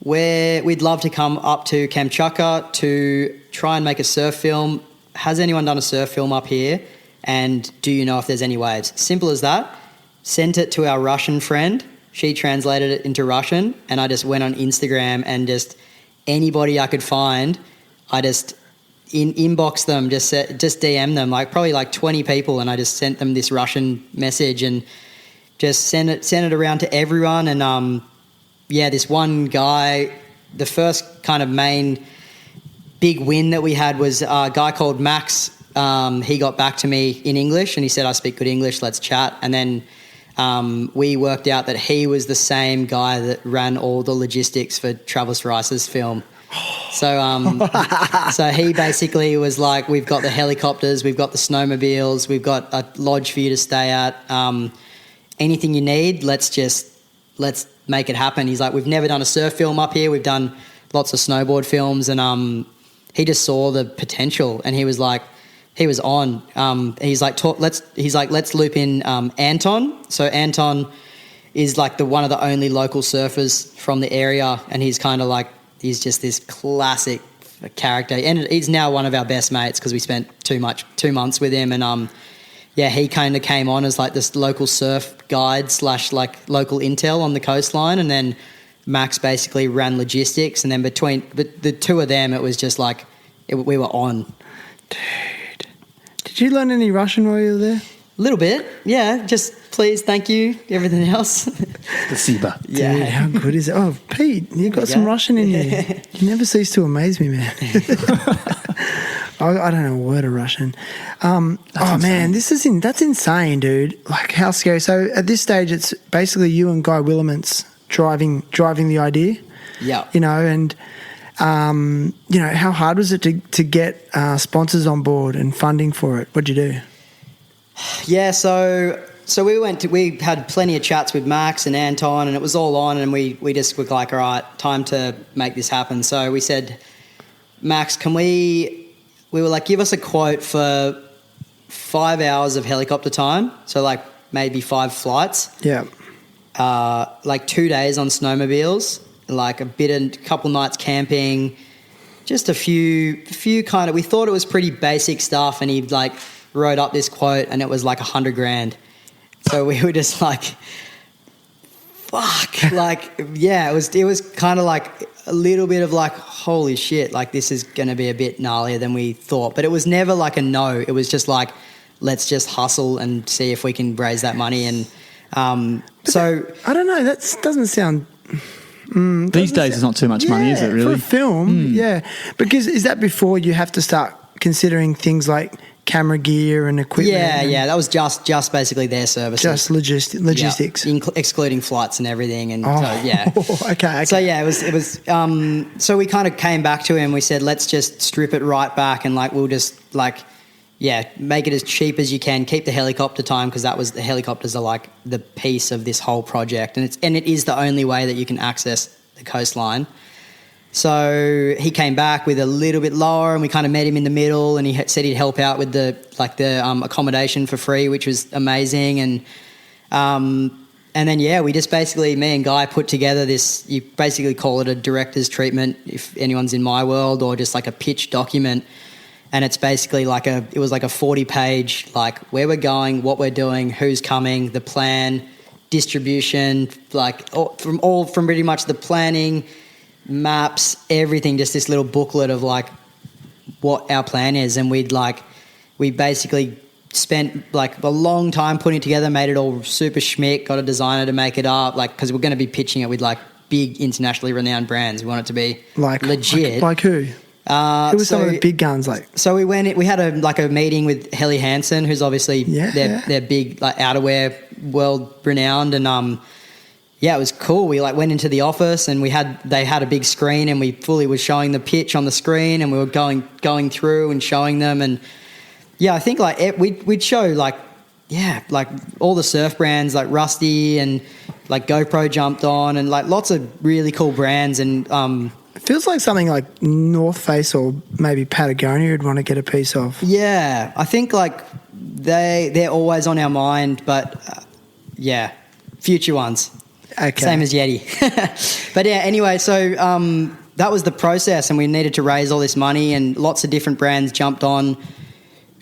We'd love to come up to Kamchatka to try and make a surf film. Has anyone done a surf film up here? And do you know if there's any waves? Simple as that. Sent it to our Russian friend. She translated it into Russian, and I just went on Instagram and just anybody I could find, I just inbox them, just DM them, like probably like 20 people, and I just sent them this Russian message and just sent it around to everyone. And this one guy, the first kind of main big win that we had was a guy called Max. He got back to me in English and he said, I speak good English, let's chat. And then we worked out that he was the same guy that ran all the logistics for Travis Rice's film. So he basically was like, we've got the helicopters, we've got the snowmobiles, we've got a lodge for you to stay at. Anything you need, let's make it happen. He's like, we've never done a surf film up here. We've done lots of snowboard films. And he just saw the potential, and he was like, he was on. He's like, let's loop in Anton. So Anton is like one of the only local surfers from the area, and he's kind of like, he's just this classic character, and he's now one of our best mates because we spent 2 months with him. And he kind of came on as like this local surf guide / like local intel on the coastline, and then Max basically ran logistics, and then between the two of them, it was just like we were on. Dude, did you learn any Russian while you were there? A little bit, yeah. Just please, thank you, everything else. Spasiba. Yeah. Dude, how good is it? Oh, Pete, you got some Russian in you. You never cease to amaze me, man. I don't know a word of Russian. Man, that's insane, dude. Like, how scary. So at this stage, it's basically you and Guy Willements driving the idea. Yeah. And how hard was it to get sponsors on board and funding for it? What'd you do? Yeah, so we had plenty of chats with Max and Anton, and it was all on, and we just were like, all right, time to make this happen. So we said, Max, we were like, give us a quote for 5 hours of helicopter time. So like maybe 5 flights. Yeah. Like 2 days on snowmobiles, like a couple nights camping, just a few kind of, we thought it was pretty basic stuff, and he like wrote up this quote and it was like $100,000. So we were just like, fuck, like, yeah, it was kind of like a little bit of like, holy shit, like this is going to be a bit gnarlier than we thought. But it was never like a no. It was just like, let's just hustle and see if we can raise that money. And so I don't know. That doesn't sound. These days, it's not too much money, is it? Really, for a film, yeah. Because is that before you have to start considering things like camera gear and equipment? Yeah. That was just basically their services, just logistics, excluding flights and everything. And oh, so, yeah, okay. So yeah, it was. So we kind of came back to him. We said, let's just strip it right back, and like we'll just like. Yeah, make it as cheap as you can. Keep the helicopter time, because the helicopters are like the piece of this whole project, and it is the only way that you can access the coastline. So he came back with a little bit lower, and we kind of met him in the middle, and he said he'd help out with the accommodation for free, which was amazing. And then we just basically, me and Guy put together this. You basically call it a director's treatment if anyone's in my world, or just like a pitch document. And it's basically like it was like a 40-page, like where we're going, what we're doing, who's coming, the plan, distribution, like from pretty much the planning, maps, everything, just this little booklet of like what our plan is. And we basically spent like a long time putting it together, made it all super schmick, got a designer to make it up, like, because we're going to be pitching it with like big internationally renowned brands. We want it to be like legit. Like who? Who were some of the big guns like? So we had a meeting with Helly Hansen, who's obviously they're big like outerwear, world renowned, and it was cool. We like went into the office, and they had a big screen, and we fully was showing the pitch on the screen, and we were going through and showing them. And I think like we'd show like all the surf brands like Rusty, and like GoPro jumped on, and like lots of really cool brands. And it feels like something like North Face or maybe Patagonia would want to get a piece of. Yeah, I think like they're always on our mind, but future ones. Okay. Same as Yeti. But yeah, anyway, so that was the process, and we needed to raise all this money, and lots of different brands jumped on.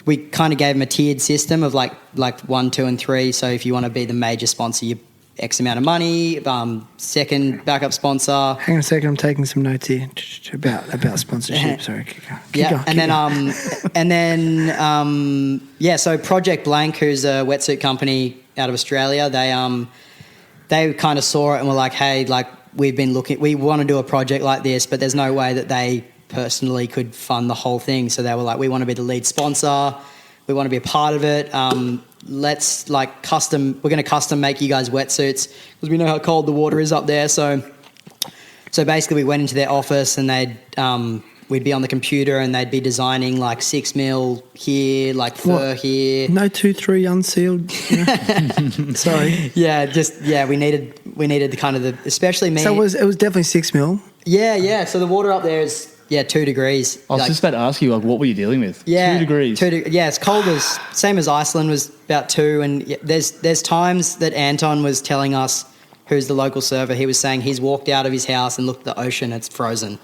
We kind of gave them a tiered system of like 1, 2, and 3. So if you want to be the major sponsor, you X amount of money. Second backup sponsor. Hang on a second, I'm taking some notes here about sponsorship. Sorry, keep going. So Project Blank, who's a wetsuit company out of Australia, they kind of saw it and were like, hey, like we've been looking, we want to do a project like this, but there's no way that they personally could fund the whole thing. So they were like, we want to be the lead sponsor. We want to be a part of it. Let's like we're going to custom make you guys wetsuits, because we know how cold the water is up there. So basically we went into their office, and we'd be on the computer, and they'd be designing like 6 mil here, like fur here. No 2-3 unsealed. Sorry. We needed the kind of especially me. So it was definitely 6 mil. Yeah. So the water up there is 2 degrees. I was just about to ask you, like, what were you dealing with? 2 degrees. It's cold as same as Iceland was about 2. And there's times that Anton was telling us, who's the local surfer, he was saying he's walked out of his house and looked at the ocean, it's frozen.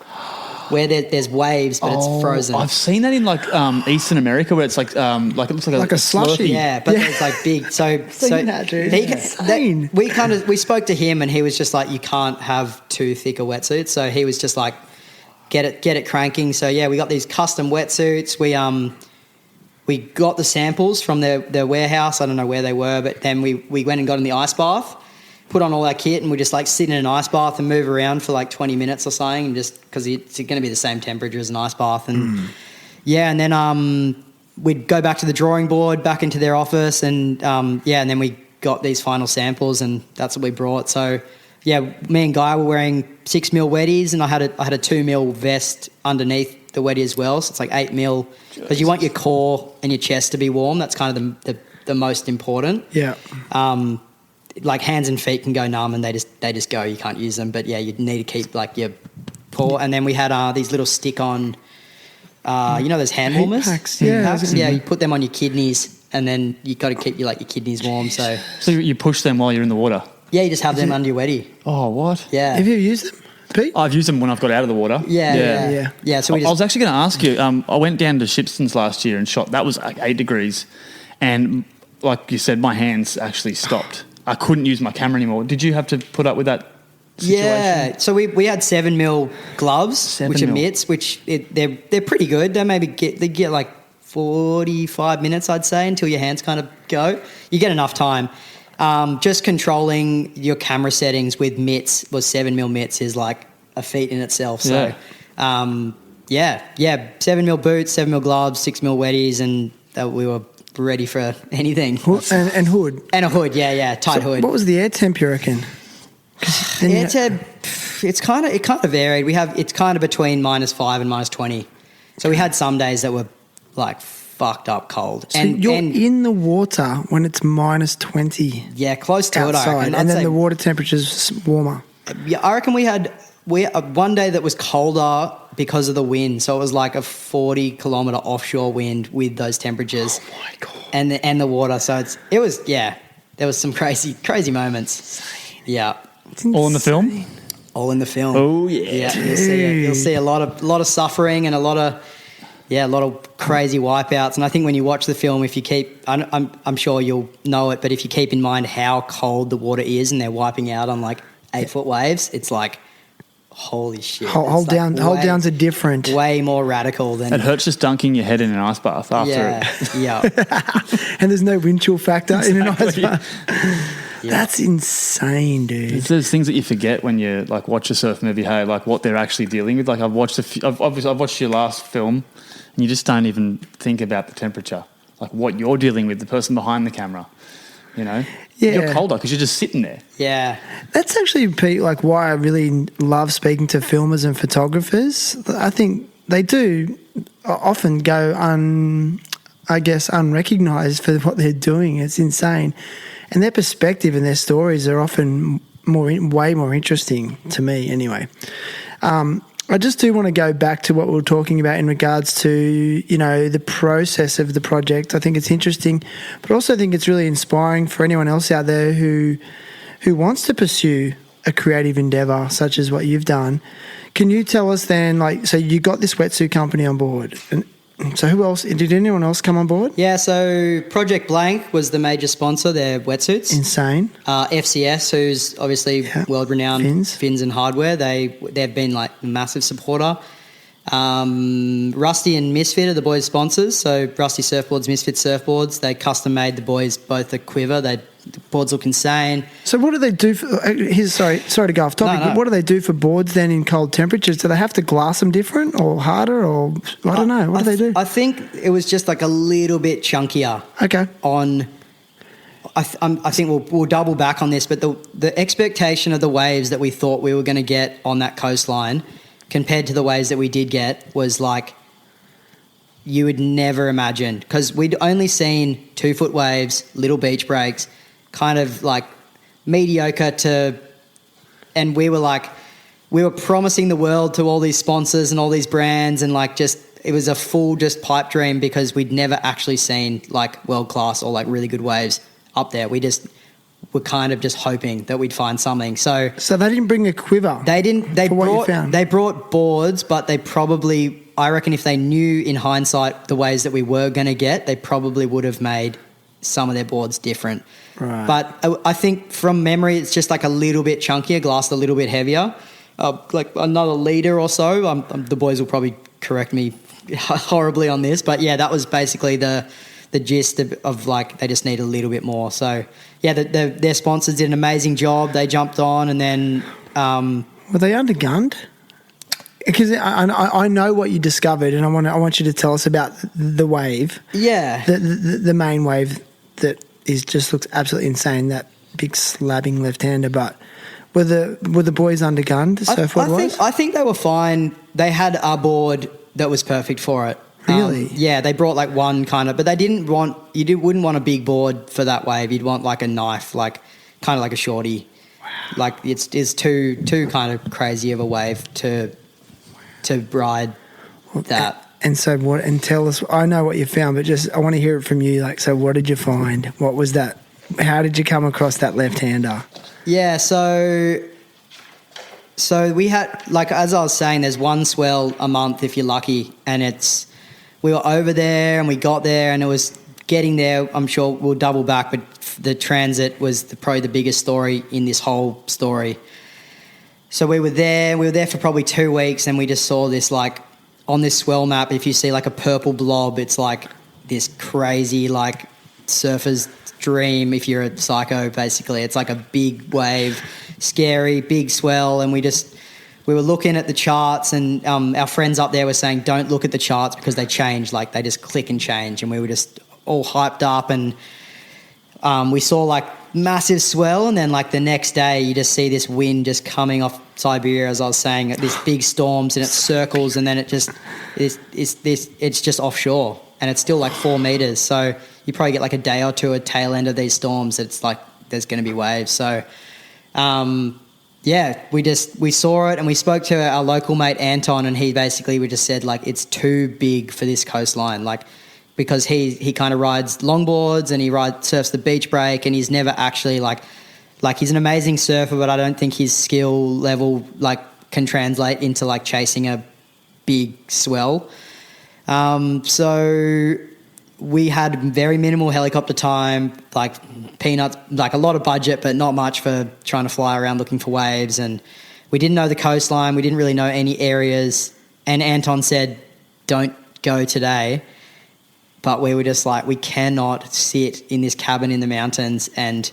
Where there's waves, but it's frozen. I've seen that in like Eastern America, where it's like it looks like a slushy. Yeah, but it's like big. So that, dude. We spoke to him, and he was just like, you can't have too thick a wetsuit. So he was just like, get it cranking. So we got these custom wetsuits. We got the samples from their warehouse. I don't know where they were, but then we went and got in the ice bath, put on all our kit, and we just like sit in an ice bath and move around for like 20 minutes or something, and just because it's going to be the same temperature as an ice bath. And and then we'd go back to the drawing board, back into their office, and and then we got these final samples, and that's what we brought. So me and Guy were wearing 6 mil wetties, and I had a 2 mil vest underneath the wetty as well. So it's like 8 mil, because you want your core and your chest to be warm. That's kind of the the most important. Yeah. Like hands and feet can go numb and they just go. You can't use them. But yeah, you need to keep like your paw. And then we had these little stick-on, those hand Heat warmers. packs, Heat yeah. packs. Yeah, you put them on your kidneys, and then you got to keep your kidneys warm. So you push them while you're in the water. yeah, you just have them under your weddy. Oh, what? Yeah. Have you used them, Pete? I've used them when I've got out of the water. Yeah. So we I was actually going to ask you. I went down to Shipston's last year and shot. That was like 8 degrees, and like you said, my hands actually stopped. I couldn't use my camera anymore. Did you have to put up with that situation? Yeah, so we had 7mm gloves, 7 which are mil. mitts, which they're pretty good. They get like 45 minutes, I'd say, until your hands kind of go. You get enough time. Just controlling your camera settings with mitts, 7mm mitts, is like a feat in itself. So, 7mm boots, 7mm gloves, 6mm weddies, and we were ready for anything. And hood. And a hood, tight hood. What was the air temp, you reckon? It kind of varied. It's kind of between -5 and -20. So we had some days that were like fucked up cold. So you're in the water when it's -20. Yeah, close to outside, it. I reckon. and then the water temperature's warmer. Yeah, I reckon we had one day that was colder because of the wind. So it was like a 40-kilometre offshore wind with those temperatures. Oh my god! And the water. So there was some crazy moments. Yeah. All in the film? All in the film. Oh yeah. Yeah, you'll see a lot of suffering and a lot of crazy wipeouts. And I think when you watch the film, if you keep, I'm sure you'll know it, but if you keep in mind how cold the water is and they're wiping out on like 8-foot waves, it's like, holy shit. Hold downs are different. Way more radical than. It hurts just dunking your head in an ice bath after it. Yeah. And there's no wind chill factor in an ice Exactly. bath. Yeah. That's insane, dude. It's those things that you forget when you like watch a surf movie. Hey, like what they're actually dealing with. Like I've watched I've watched your last film, and you just don't even think about the temperature, like what you're dealing with, the person behind the camera. You know, you're colder because you're just sitting there. Yeah. That's actually, Pete, like why I really love speaking to filmers and photographers. I think they do often go unrecognised for what they're doing. It's insane. And their perspective and their stories are often way more interesting to me anyway. I just do want to go back to what we were talking about in regards to, the process of the project. I think it's interesting, but also I think it's really inspiring for anyone else out there who wants to pursue a creative endeavour such as what you've done. Can you tell us then, so you got this wetsuit company on board, and so who else? Did anyone else come on board? Yeah, so Project Blank was the major sponsor, their wetsuits. Insane. FCS, who's obviously world-renowned fins and hardware, they've been like a massive supporter. Rusty and Misfit are the boys' sponsors. So Rusty Surfboards, Misfit Surfboards, they custom-made the boys both a quiver. The boards look insane. So what do they do for... sorry to go off topic, but what do they do for boards then in cold temperatures? Do they have to glass them different or harder, or... I don't know. What do they do? I think it was just like a little bit chunkier. Okay. I think we'll double back on this, but the expectation of the waves that we thought we were going to get on that coastline compared to the waves that we did get was like you would never imagine, because we'd only seen 2-foot waves, little beach breaks, kind of like mediocre to, and we were promising the world to all these sponsors and all these brands, and like just it was a full just pipe dream because we'd never actually seen like world class or like really good waves up there. We just were kind of just hoping that we'd find something. So they didn't bring a quiver. They didn't. They brought boards, but they probably, I reckon, if they knew in hindsight the ways that we were going to get, they probably would have made some of their boards different. Right. But I think from memory, it's just like a little bit chunkier, glassed a little bit heavier, like another litre or so. The boys will probably correct me horribly on this, but yeah, that was basically the gist of like they just need a little bit more. So yeah, their sponsors did an amazing job. They jumped on, and then were they undergunned? Because I know what you discovered, and I want you to tell us about the wave. Yeah, the main wave that just looks absolutely insane. That big slabbing left-hander. But were the boys undergunned? I think they were fine. They had a board that was perfect for it. Really? Yeah, they brought like one kind of, but they wouldn't want a big board for that wave. You'd want like a knife, like kind of like a shorty. Wow. Like it's too kind of crazy of a wave to ride that. And so what? And tell us. I know what you found, but just I want to hear it from you. Like, so what did you find? What was that? How did you come across that left-hander? Yeah, so we had, like, as I was saying, there's one swell a month if you're lucky, and we were over there and we got there and it was getting there. I'm sure we'll double back, but the transit was probably the biggest story in this whole story. So we were there for probably 2 weeks, and we just saw this, like, on this swell map, if you see like a purple blob, it's like this crazy, like, surfer's dream if you're a psycho, basically. It's like a big wave, scary, big swell, and we were looking at the charts, and our friends up there were saying, don't look at the charts because they change, like they just click and change, and we were just all hyped up, and we saw like massive swell, and then like the next day you just see this wind just coming off Siberia, as I was saying, these big storms, and it circles, and then it's just offshore, and it's still like 4 meters, so you probably get like a day or two at tail end of these storms. It's like there's going to be waves. So, we saw it, and we spoke to our local mate Anton, and we just said like it's too big for this coastline, like because he kind of rides longboards and he surfs the beach break, and he's never actually like he's an amazing surfer, but I don't think his skill level like can translate into like chasing a big swell. So we had very minimal helicopter time, like peanuts, like a lot of budget, but not much for trying to fly around looking for waves. And we didn't know the coastline. We didn't really know any areas. And Anton said, don't go today. But we were just like, we cannot sit in this cabin in the mountains and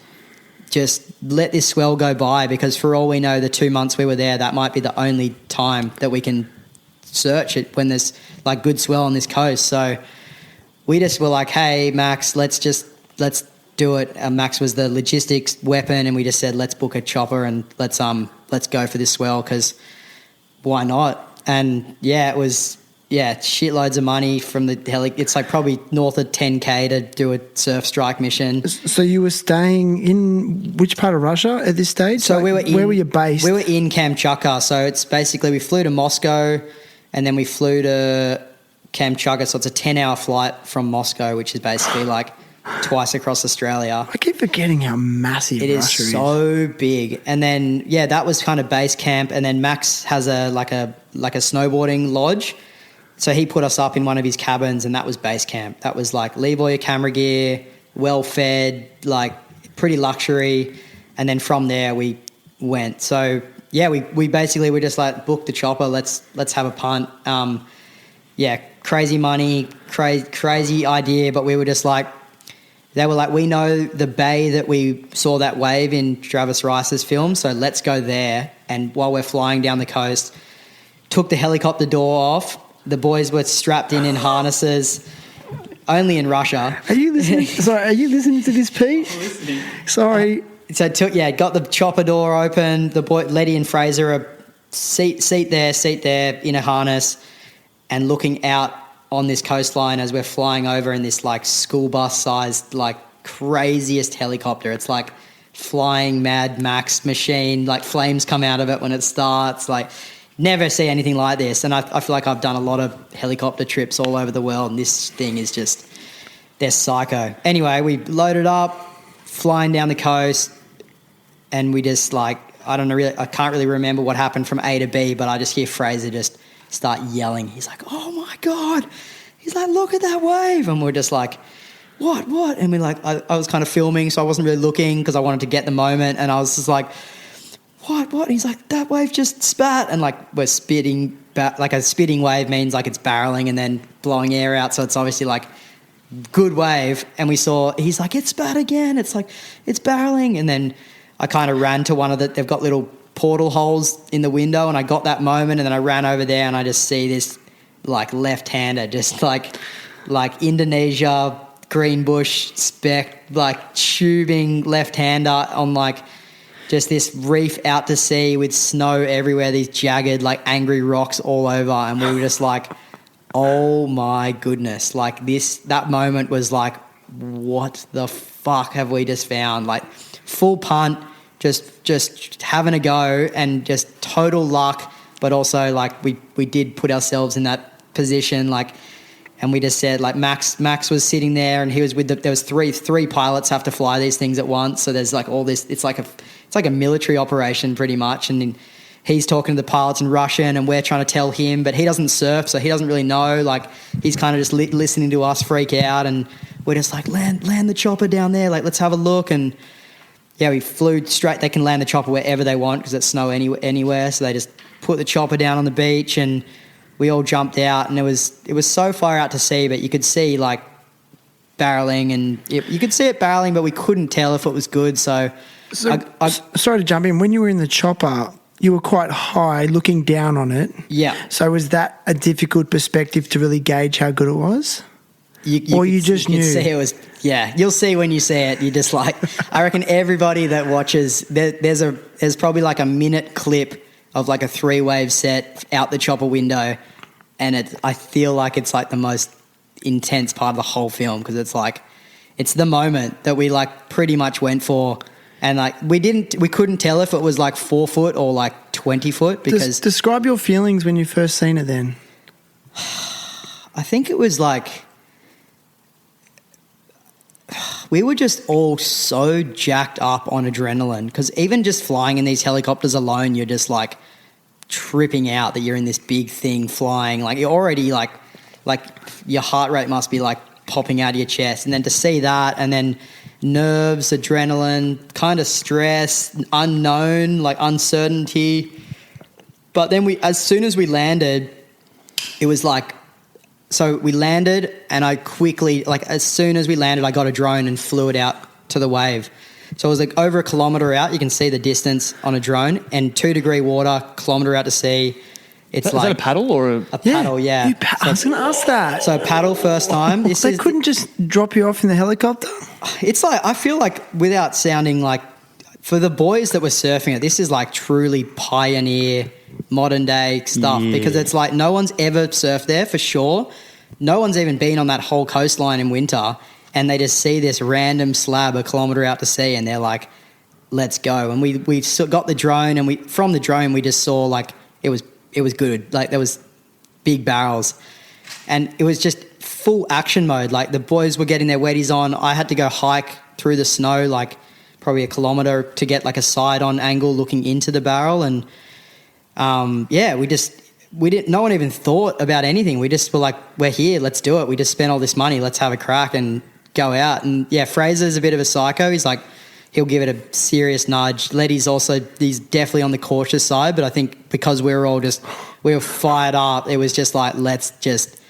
just let this swell go by, because for all we know, the 2 months we were there, that might be the only time that we can search it when there's like good swell on this coast. So we just were like, hey, Max, let's do it. Max was the logistics weapon, and we just said, let's book a chopper and let's go for this swell, because why not? And it was shitloads of money from the heli. It's like probably north of 10K to do a surf strike mission. So you were staying in which part of Russia at this stage? So where were you based? We were in Kamchatka. So it's basically, we flew to Moscow and then we flew to Kamchatka. So it's a 10-hour flight from Moscow, which is basically like twice across Australia. I keep forgetting how massive Russia is. It is so big. And then, that was kind of base camp. And then Max has a snowboarding lodge. So he put us up in one of his cabins, and that was base camp. That was like, leave all your camera gear, well fed, like pretty luxury. And then from there we went. So we basically were just like, book the chopper. Let's have a punt. Crazy money, crazy idea. But we were just like, they were like, we know the bay that we saw that wave in Travis Rice's film, so let's go there. And while we're flying down the coast, took the helicopter door off. The boys were strapped in harnesses, only in Russia. Are you listening? Sorry, are you listening to this, Pete? I'm listening. Sorry. So got the chopper door open. The boy, Letty and Fraser are seat there in a harness, and looking out on this coastline as we're flying over in this like school bus sized, like craziest helicopter. It's like flying Mad Max machine, like flames come out of it when it starts, like never see anything like this. And I feel like I've done a lot of helicopter trips all over the world, and this thing is just, they're psycho. Anyway, we loaded up, flying down the coast, and we just like, I can't really remember what happened from A to B, but I just hear Fraser just start yelling. He's like, oh my God. He's like, look at that wave. And we're just like, what? And we're like, I was kind of filming, so I wasn't really looking because I wanted to get the moment. And I was just like, what? And he's like, that wave just spat. And like, we're spitting, like a spitting wave means like it's barreling and then blowing air out. So it's obviously like good wave. And he's like, it spat again. It's like, it's barreling. And then I kind of ran to one of they've got little portal holes in the window, and I got that moment, and then I ran over there and I just see this like left-hander, just like Indonesia, Greenbush spec, like tubing left-hander on like just this reef out to sea with snow everywhere, these jagged like angry rocks all over, and we were just like, oh my goodness, like that moment was like, what the fuck have we just found? Like full punt, just having a go, and just total luck, but also like we did put ourselves in that position, like, and we just said, like, Max was sitting there, and he was with there was three pilots have to fly these things at once, so there's like all this, it's like a military operation pretty much, and then he's talking to the pilots in Russian, and we're trying to tell him, but he doesn't surf, so he doesn't really know. Like, he's kind of just listening to us freak out, and we're just like, land the chopper down there. Like, let's have a look. And yeah, we flew straight. They can land the chopper wherever they want because it's snow anywhere. So they just put the chopper down on the beach, and we all jumped out. And it was so far out to sea, but you could see like barreling, and you could see it barreling, but we couldn't tell if it was good. So sorry to jump in. When you were in the chopper, you were quite high looking down on it. Yeah. So was that a difficult perspective to really gauge how good it was? You knew? See it was, yeah, you'll see when you see it. You just like, I reckon everybody that watches, there's probably like a minute clip of like a 3-wave set out the chopper window, and I feel like it's like the most intense part of the whole film, because it's like, it's the moment that we like pretty much went for. And like we couldn't tell if it was like 4 foot or like 20 foot, because describe your feelings when you first seen it then. I think it was like, we were just all so jacked up on adrenaline, because even just flying in these helicopters alone, you're just like tripping out that you're in this big thing flying. Like you're already like your heart rate must be like popping out of your chest. And then to see that, and then nerves, adrenaline, kind of stress, unknown, like uncertainty. But then as soon as we landed, it was like, so we landed, and I quickly, like as soon as we landed, I got a drone and flew it out to the wave. So it was like over 1 kilometre out. You can see the distance on a drone, and 2 degree water, kilometre out to sea. It's is like that a paddle or a paddle? Yeah. I was going to ask that. So paddle first time. They couldn't just drop you off in the helicopter? It's like, I feel like, without sounding like, for the boys that were surfing it, this is like truly pioneer modern day stuff, because it's like no one's ever surfed there for sure. No one's even been on that whole coastline in winter, and they just see this random slab 1 kilometre out to sea, and they're like, let's go. And we got the drone, and from the drone we just saw like it was good. Like there was big barrels, and it was just full action mode. Like the boys were getting their wetties on. I had to go hike through the snow, like probably 1 kilometre, to get like a side on angle looking into the barrel. And we didn't, no one even thought about anything. We just were like, we're here, let's do it. We just spent all this money, let's have a crack and go out. And yeah, Fraser's a bit of a psycho. He's like, he'll give it a serious nudge. Letty's also, he's definitely on the cautious side, but I think because we were fired up, it was just like, let's just.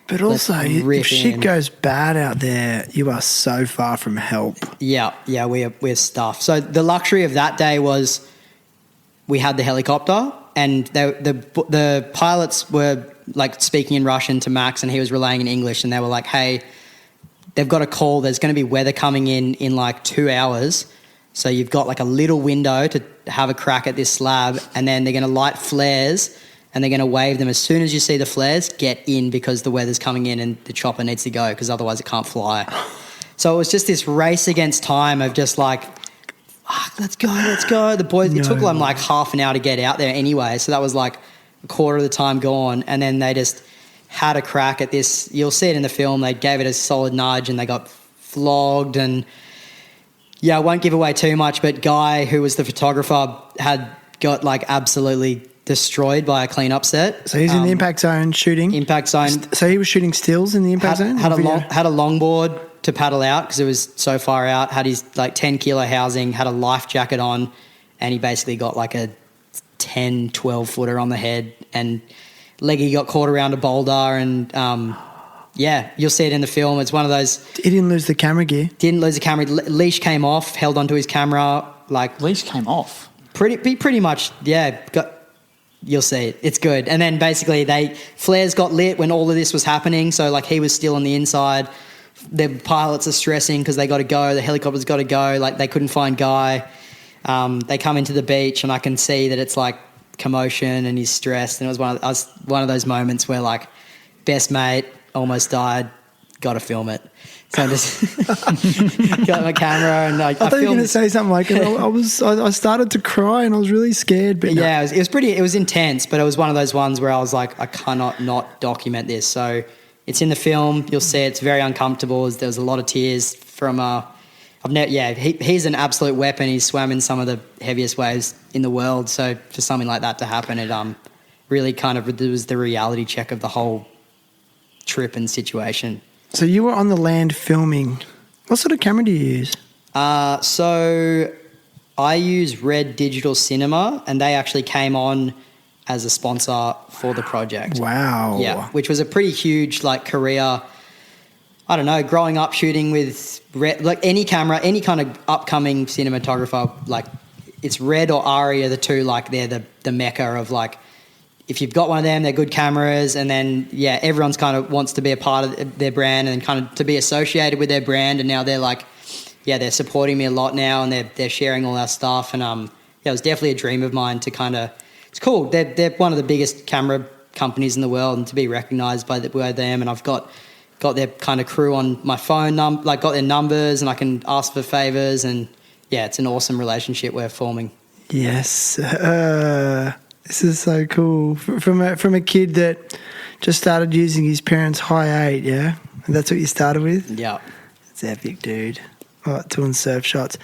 But also, if shit goes bad out there, you are so far from help. Yeah, we're stuffed. So the luxury of that day was we had the helicopter, and the pilots were like speaking in Russian to Max, and he was relaying in English, and they were like, hey, they've got a call. There's going to be weather coming in like 2 hours. So you've got like a little window to have a crack at this slab, and then they're going to light flares, and they're going to wave them. As soon as you see the flares, get in, because the weather's coming in and the chopper needs to go, because otherwise it can't fly. So it was just this race against time of just like, fuck, let's go. The boys, it took them like half an hour to get out there anyway. So that was like a quarter of the time gone. And then they just had a crack at this. You'll see it in the film. They gave it a solid nudge, and they got flogged. And yeah, I won't give away too much, but Guy, who was the photographer, had got like absolutely destroyed by a cleanup set. So he's in the impact zone shooting? Impact zone. So he was shooting stills in the impact zone? Had a longboard to paddle out because it was so far out, had his like 10 kilo housing, had a life jacket on, and he basically got like a 10, 12 footer on the head, and Leggy got caught around a boulder, and yeah, you'll see it in the film. It's one of those. He didn't lose the camera gear. Didn't lose the camera. Leash came off, held onto his camera. Like leash came off? Pretty much, yeah. You'll see it. It's good. And then basically flares got lit when all of this was happening. So like he was still on the inside. The pilots are stressing because they got to go. The helicopter's got to go. Like they couldn't find Guy. They come into the beach, and I can see that it's like commotion, and he's stressed. And it was one of those moments where like best mate, almost died, got to film it. So I just got my camera and I thought you were going to filmed. say something like, I started to cry and I was really scared. But no. Yeah, it was intense, but it was one of those ones where I was like, I cannot not document this. So it's in the film. You'll see it's very uncomfortable. There was a lot of tears from. He's an absolute weapon. He's swam in some of the heaviest waves in the world. So for something like that to happen, it really kind of, it was the reality check of the whole trip and situation. So you were on the land filming. What sort of camera do you use? So I use Red Digital Cinema, and they actually came on as a sponsor for the project. Wow. Yeah, which was a pretty huge career. I don't know, growing up shooting with any camera, any kind of upcoming cinematographer, it's Red or Ari are the two, they're the mecca of if you've got one of them, they're good cameras, and then everyone's kind of wants to be a part of their brand and kind of to be associated with their brand, and now they're they're supporting me a lot now, and they're sharing all our stuff, and it was definitely a dream of mine to kind of, it's cool. They're one of the biggest camera companies in the world, and to be recognised by them, and I've got their kind of crew on my phone, got their numbers, and I can ask for favours, and it's an awesome relationship we're forming. Yes. This is so cool. From a kid that just started using his parents' high 8, yeah? And that's what you started with? Yeah. It's epic, dude. Doing surf shots.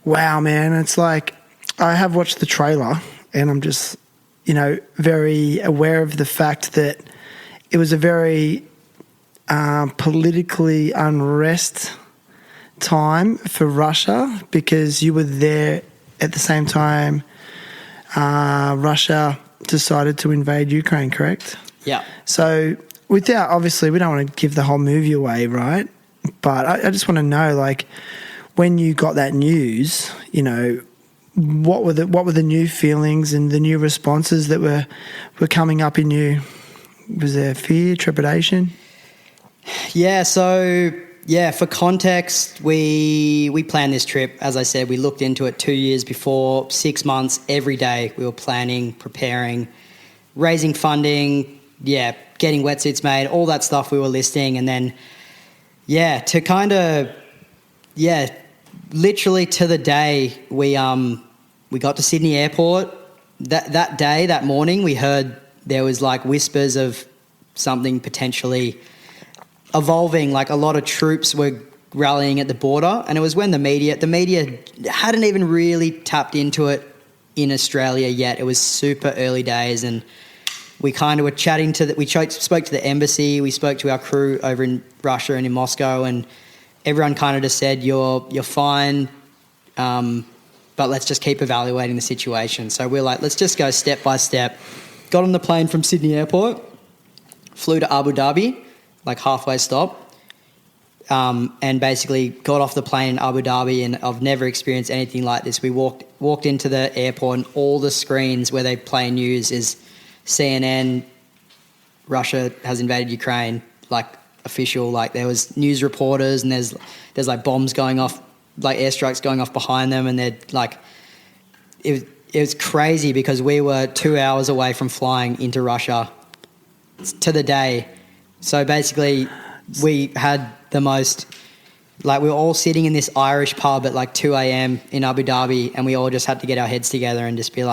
Wow, man. It's I have watched the trailer and I'm just, very aware of the fact that it was a very politically unrest time for Russia because you were there at the same time Russia decided to invade Ukraine, correct? Yeah. So obviously we don't want to give the whole movie away, right? But I just want to know, when you got that news, what were the new feelings and the new responses that were coming up in you? Was there fear, trepidation? Yeah, so for context, we planned this trip. As I said, we looked into it 2 years before, 6 months, every day. We were planning, preparing, raising funding, getting wetsuits made, all that stuff we were listing. And then, to kind of, literally to the day we got to Sydney Airport. That day, that morning, we heard there was whispers of something potentially evolving, a lot of troops were rallying at the border, and it was when the media hadn't even really tapped into it in Australia yet. It was super early days, and we kind of were chatting we spoke to the embassy, we spoke to our crew over in Russia and in Moscow, and everyone kind of just said, you're fine, but let's just keep evaluating the situation. So we're let's just go step by step. Got on the plane from Sydney Airport, flew to Abu Dhabi, halfway stop, and basically got off the plane in Abu Dhabi, and I've never experienced anything like this. We walked into the airport, and all the screens where they play news is CNN, Russia has invaded Ukraine, official, there was news reporters, and there's bombs going off, airstrikes going off behind them, and they're it was crazy because we were 2 hours away from flying into Russia to the day. So basically, we had the most, we were all sitting in this Irish pub at 2 a.m. in Abu Dhabi, and we all just had to get our heads together and just be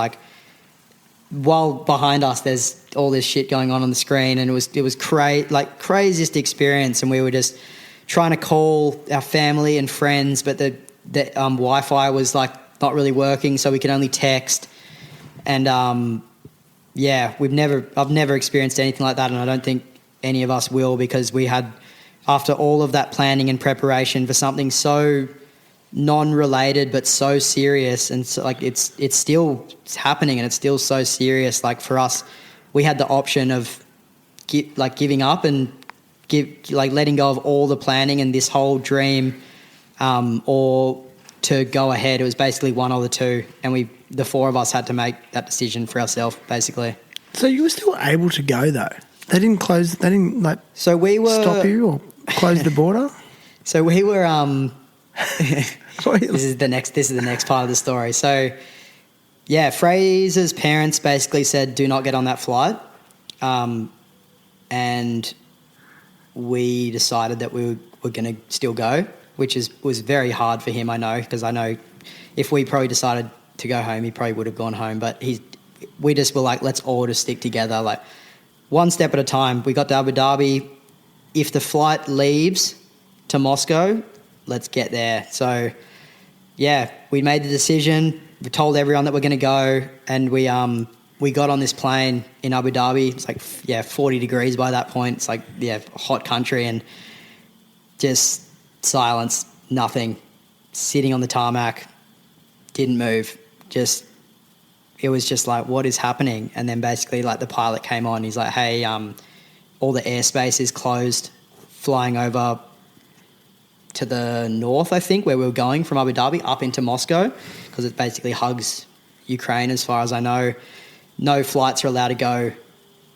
while behind us there's all this shit going on the screen, and it was craziest experience, and we were just trying to call our family and friends, but the Wi-Fi was not really working, so we could only text, and I've never experienced anything like that, and I don't think any of us will, because we had, after all of that planning and preparation for something so non-related but so serious, and so it's still happening, and it's still so serious. For us, we had the option of giving up and letting go of all the planning and this whole dream, or to go ahead. It was basically one or the two, and the four of us had to make that decision for ourselves, basically. So you were still able to go though? They didn't close. They didn't So we were stop you or close the border. So we were. This is the next part of the story. So, Fraser's parents basically said, "Do not get on that flight." and we decided that we were going to still go, which was very hard for him, I know, because I know if we probably decided to go home, he probably would have gone home. But we just were like, let's all just stick together, like one step at a time. We got to Abu Dhabi. If the flight leaves to Moscow, let's get there. So, yeah, we made the decision. We told everyone that we're going to go, and we got on this plane in Abu Dhabi. It's like 40 degrees by that point. It's like a hot country, and just silence, nothing. Sitting on the tarmac, didn't move. It was just like, what is happening? And then basically, like, the pilot came on. He's like, hey, all the airspace is closed, flying over to the north, I think, where we were going from Abu Dhabi up into Moscow, because it basically hugs Ukraine as far as I know. No flights are allowed to go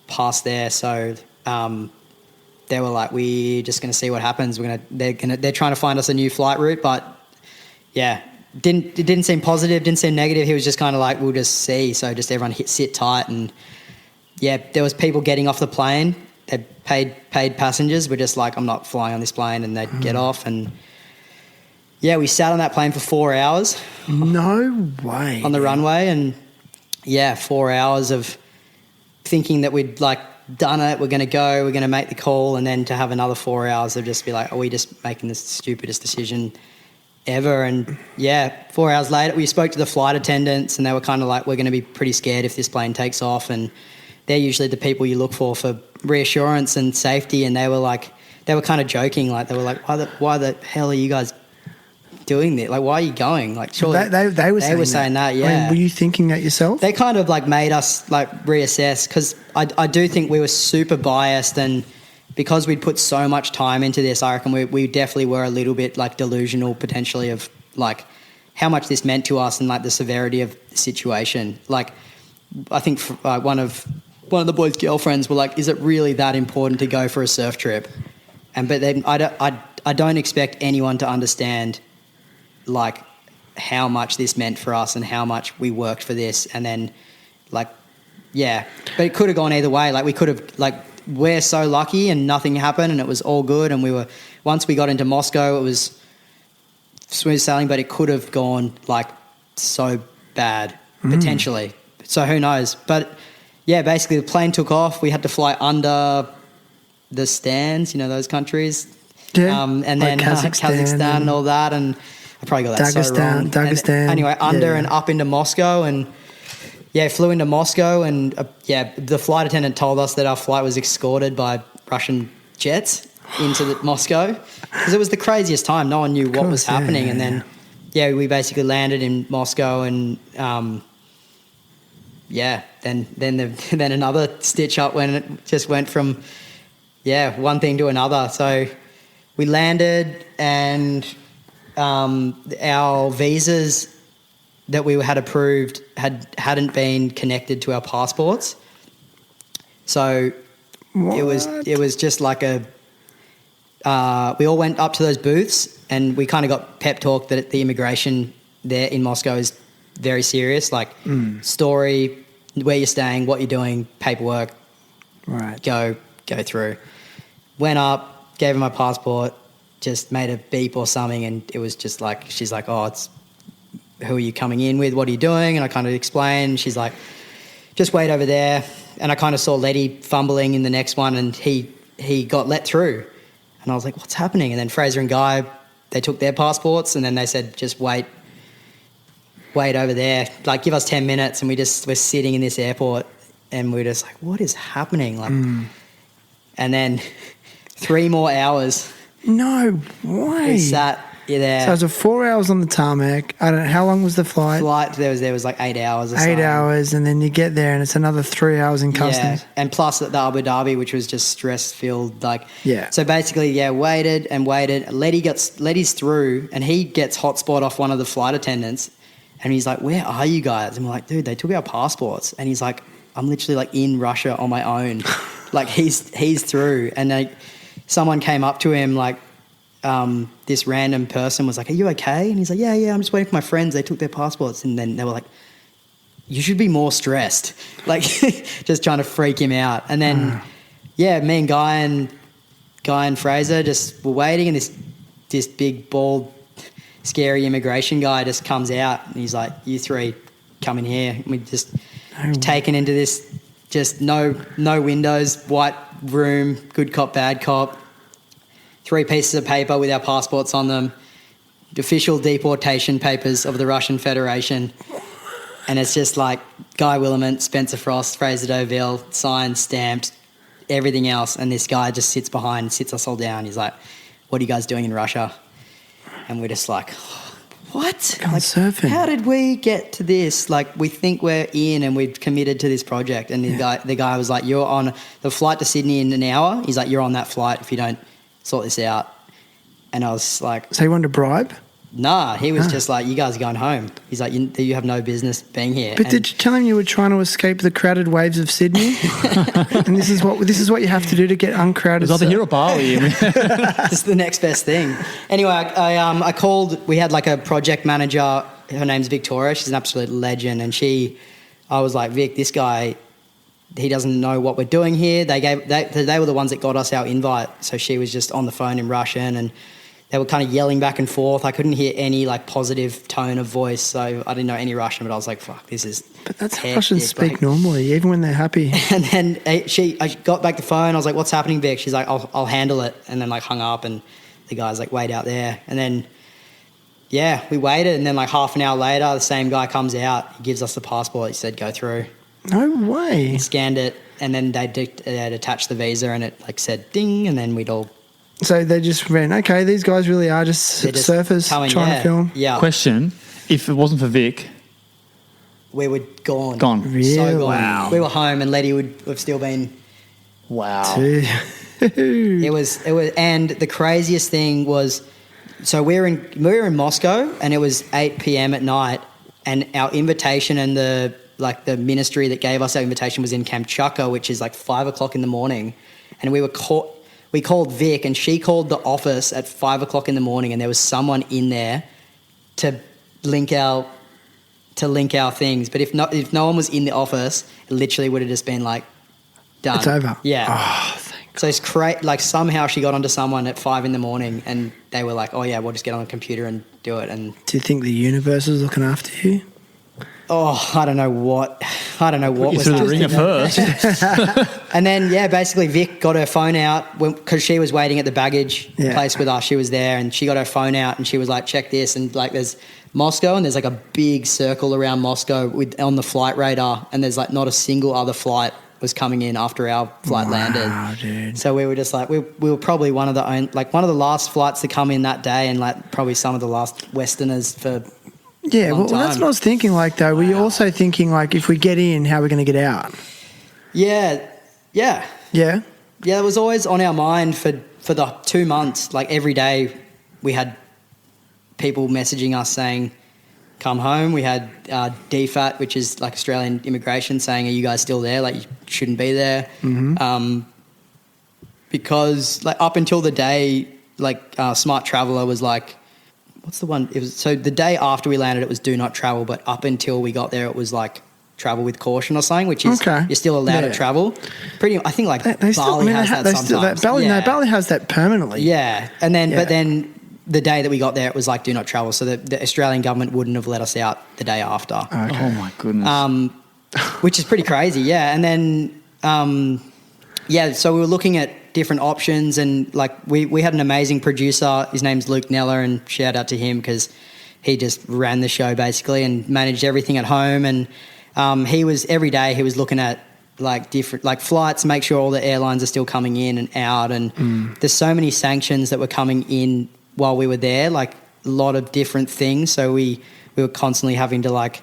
past there. So they were like, we're just going to see what happens. They're trying to find us a new flight route, but yeah, it didn't seem positive, didn't seem negative. He was just kind of like, we'll just see. So just everyone sit tight, and yeah, there was people getting off the plane. They paid passengers were just like, I'm not flying on this plane, and they'd get off. And yeah, we sat on that plane for 4 hours. No way. On the runway, and yeah, 4 hours of thinking that we'd like done it, we're going to go, we're going to make the call, and then to have another 4 hours of just be like, are we just making the stupidest decision ever? And yeah, 4 hours later, we spoke to the flight attendants, and they were kind of like, we're going to be pretty scared if this plane takes off. And they're usually the people you look for reassurance and safety. And they were kind of joking, like they were like, why the hell are you guys doing this? Like, why are you going? Like, surely they were saying that. Yeah. I mean, were you thinking that yourself? They kind of like made us like reassess, because I do think we were super biased, and because we'd put so much time into this, I reckon we definitely were a little bit like delusional potentially of like how much this meant to us and like the severity of the situation. Like, I think one of the boys' girlfriends were like, is it really that important to go for a surf trip? But then I don't expect anyone to understand like how much this meant for us and how much we worked for this. And then like, yeah, but it could have gone either way. Like, we could have, like, we're so lucky and nothing happened and it was all good. And once we got into Moscow, it was smooth sailing, but it could have gone like so bad potentially. So who knows? But yeah, basically the plane took off. We had to fly under the stands, those countries. Yeah, and then like Kazakhstan and all that. And I probably got that so wrong. Dagestan. Anyway, under and up into Moscow, and yeah, flew into Moscow, and the flight attendant told us that our flight was escorted by Russian jets into Moscow, because it was the craziest time. No one knew what was happening. And then we basically landed in Moscow, and then another stitch up when it just went from one thing to another. So we landed, and our visas that we had approved hadn't been connected to our passports. So it was just like we all went up to those booths, and we kind of got pep talk that the immigration there in Moscow is very serious, like story, where you're staying, what you're doing, paperwork, right? Go through. Went up, gave her my passport, just made a beep or something, and it was just like, she's like, oh, it's, who are you coming in with? What are you doing? And I kind of explained. She's like, just wait over there. And I kind of saw Letty fumbling in the next one, and he got let through. And I was like, what's happening? And then Fraser and Guy, they took their passports, and then they said, just wait over there. Like, give us 10 minutes. And we're sitting in this airport, and we're just like, what is happening? Like, and then 3 more hours. No way. We sat there. So it was 4 hours on the tarmac. I don't know, how long was the flight? There was like 8 hours or 8 hours, and then you get there and it's another 3 hours in customs. Yeah, and plus at the Abu Dhabi, which was just stress-filled. Yeah. So basically, waited and waited. Letty's through, and he gets hotspot off one of the flight attendants, and he's like, where are you guys? And we're like, dude, they took our passports. And he's like, I'm literally like in Russia on my own. Like, he's through. And like, someone came up to him, like, this random person was like, are you okay? And he's like, yeah, I'm just waiting for my friends. They took their passports. And then they were like, you should be more stressed. Like, just trying to freak him out. And then yeah, me and Guy and Fraser just were waiting, and this big, bald, scary immigration guy just comes out, and he's like, "You three, come in here." And we just taken into this, just no windows, white room, good cop, bad cop, 3 pieces of paper with our passports on them, the official deportation papers of the Russian Federation. And it's just like Guy Willement, Spencer Frost, Fraser Dovell, signed, stamped, everything else. And this guy just sits behind, sits us all down. He's like, "What are you guys doing in Russia?" And we're just like, "What? Gone surfing. How did we get to this? Like, we think we're in and we've committed to this project." And the guy was like, "You're on the flight to Sydney in an hour." He's like, "You're on that flight if you don't sort this out." And I was like, So you wanted to bribe? "Nah." He was just like, "You guys are going home." He's like, you have no business being here." But did you tell him you were trying to escape the crowded waves of Sydney? And this is what you have to do to get uncrowded. It's either here or Bali. Just the next best thing. Anyway, I called. We had like a project manager. Her name's Victoria. She's an absolute legend. And I was like, "Vic, this guy, he doesn't know what we're doing here." They were the ones that got us our invite. So she was just on the phone in Russian, and they were kind of yelling back and forth. I couldn't hear any like positive tone of voice, so I didn't know any Russian. But I was like, "Fuck, this is." But that's how hectic." Russians speak Like, normally, even when they're happy. and then I got back the phone. I was like, "What's happening, Vic?" She's like, I'll handle it." And then like hung up, and the guy's like, "Wait out there." And then, yeah, we waited. And then like half an hour later, the same guy comes out. He gives us the passport. He said, "Go through." No way. He scanned it, and then they'd attached the visa, and it like said ding, and then we'd all. So they just ran, okay, these guys really are just they're just surfers coming, trying to film. Yeah. Question: if it wasn't for Vic, We were gone. Gone. Really? So gone. Wow. We were home, and Letty would have still been. wow. Dude. It was, and the craziest thing was, so we were in Moscow, and it was 8 p.m. at night, and our invitation and the ministry that gave us our invitation was in Kamchatka, which is like 5 o'clock in the morning, and we called Vic, and she called the office at 5 o'clock in the morning, and there was someone in there to link our things. But if no one was in the office, it literally would have just been like done. It's over. Yeah. Oh, thank God. So it's like somehow she got onto someone at 5 in the morning, and they were like, "Oh yeah, we'll just get on the computer and do it." And Do you think the universe is looking after you? I don't know what Put you was through the happening. ringer first. And then, yeah, basically Vic got her phone out because she was waiting at the baggage Yeah. place with us. She was there, and she got her phone out, and she was like, "Check this." And like, there's Moscow, and there's like a big circle around Moscow on the flight radar, and there's like not a single other flight was coming in after our flight landed. Dude. So we were just like, we were probably one of the last flights to come in that day, and like probably some of the last Westerners for. Yeah, Long well, that's time. what I was thinking. Like, though, were you also thinking like, if we get in, how are we going to get out? Yeah. Yeah. Yeah, it was always on our mind for the 2 months. Like every day we had people messaging us saying, "Come home." We had DFAT, which is like Australian immigration, saying, "Are you guys still there? Like you shouldn't be there." Mm-hmm. Because like up until the day, like Smart Traveller was like, what's the one? It was, so the day after we landed, it was do not travel, but up until we got there, it was like travel with caution or something, which is Okay. you're still allowed Yeah. to travel. I think like They still, Bali has that sometimes. Bali, yeah. no, Bali has that permanently. Yeah, and then Yeah. but then the day that we got there, it was like do not travel. So the Australian government wouldn't have let us out the day after, Oh my goodness. which is pretty crazy. Yeah, and then so we were looking at different options, and like we had an amazing producer. His name's Luke Neller, and shout out to him because he just ran the show basically and managed everything at home. And every day he was looking at like different like flights, make sure all the airlines are still coming in and out. And there's so many sanctions that were coming in while we were there, like a lot of different things. So we were constantly having to like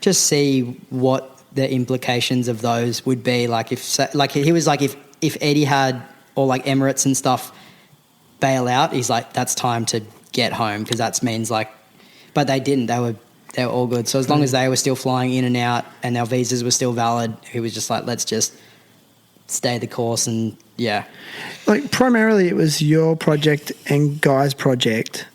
just see what the implications of those would be. Like he was like if Etihad or like Emirates and stuff bail out, he's like, that's time to get home because that means like, but they didn't. They were all good. So as long as they were still flying in and out and our visas were still valid, he was just like, let's just stay the course. And yeah. Like primarily it was your project and Guy's project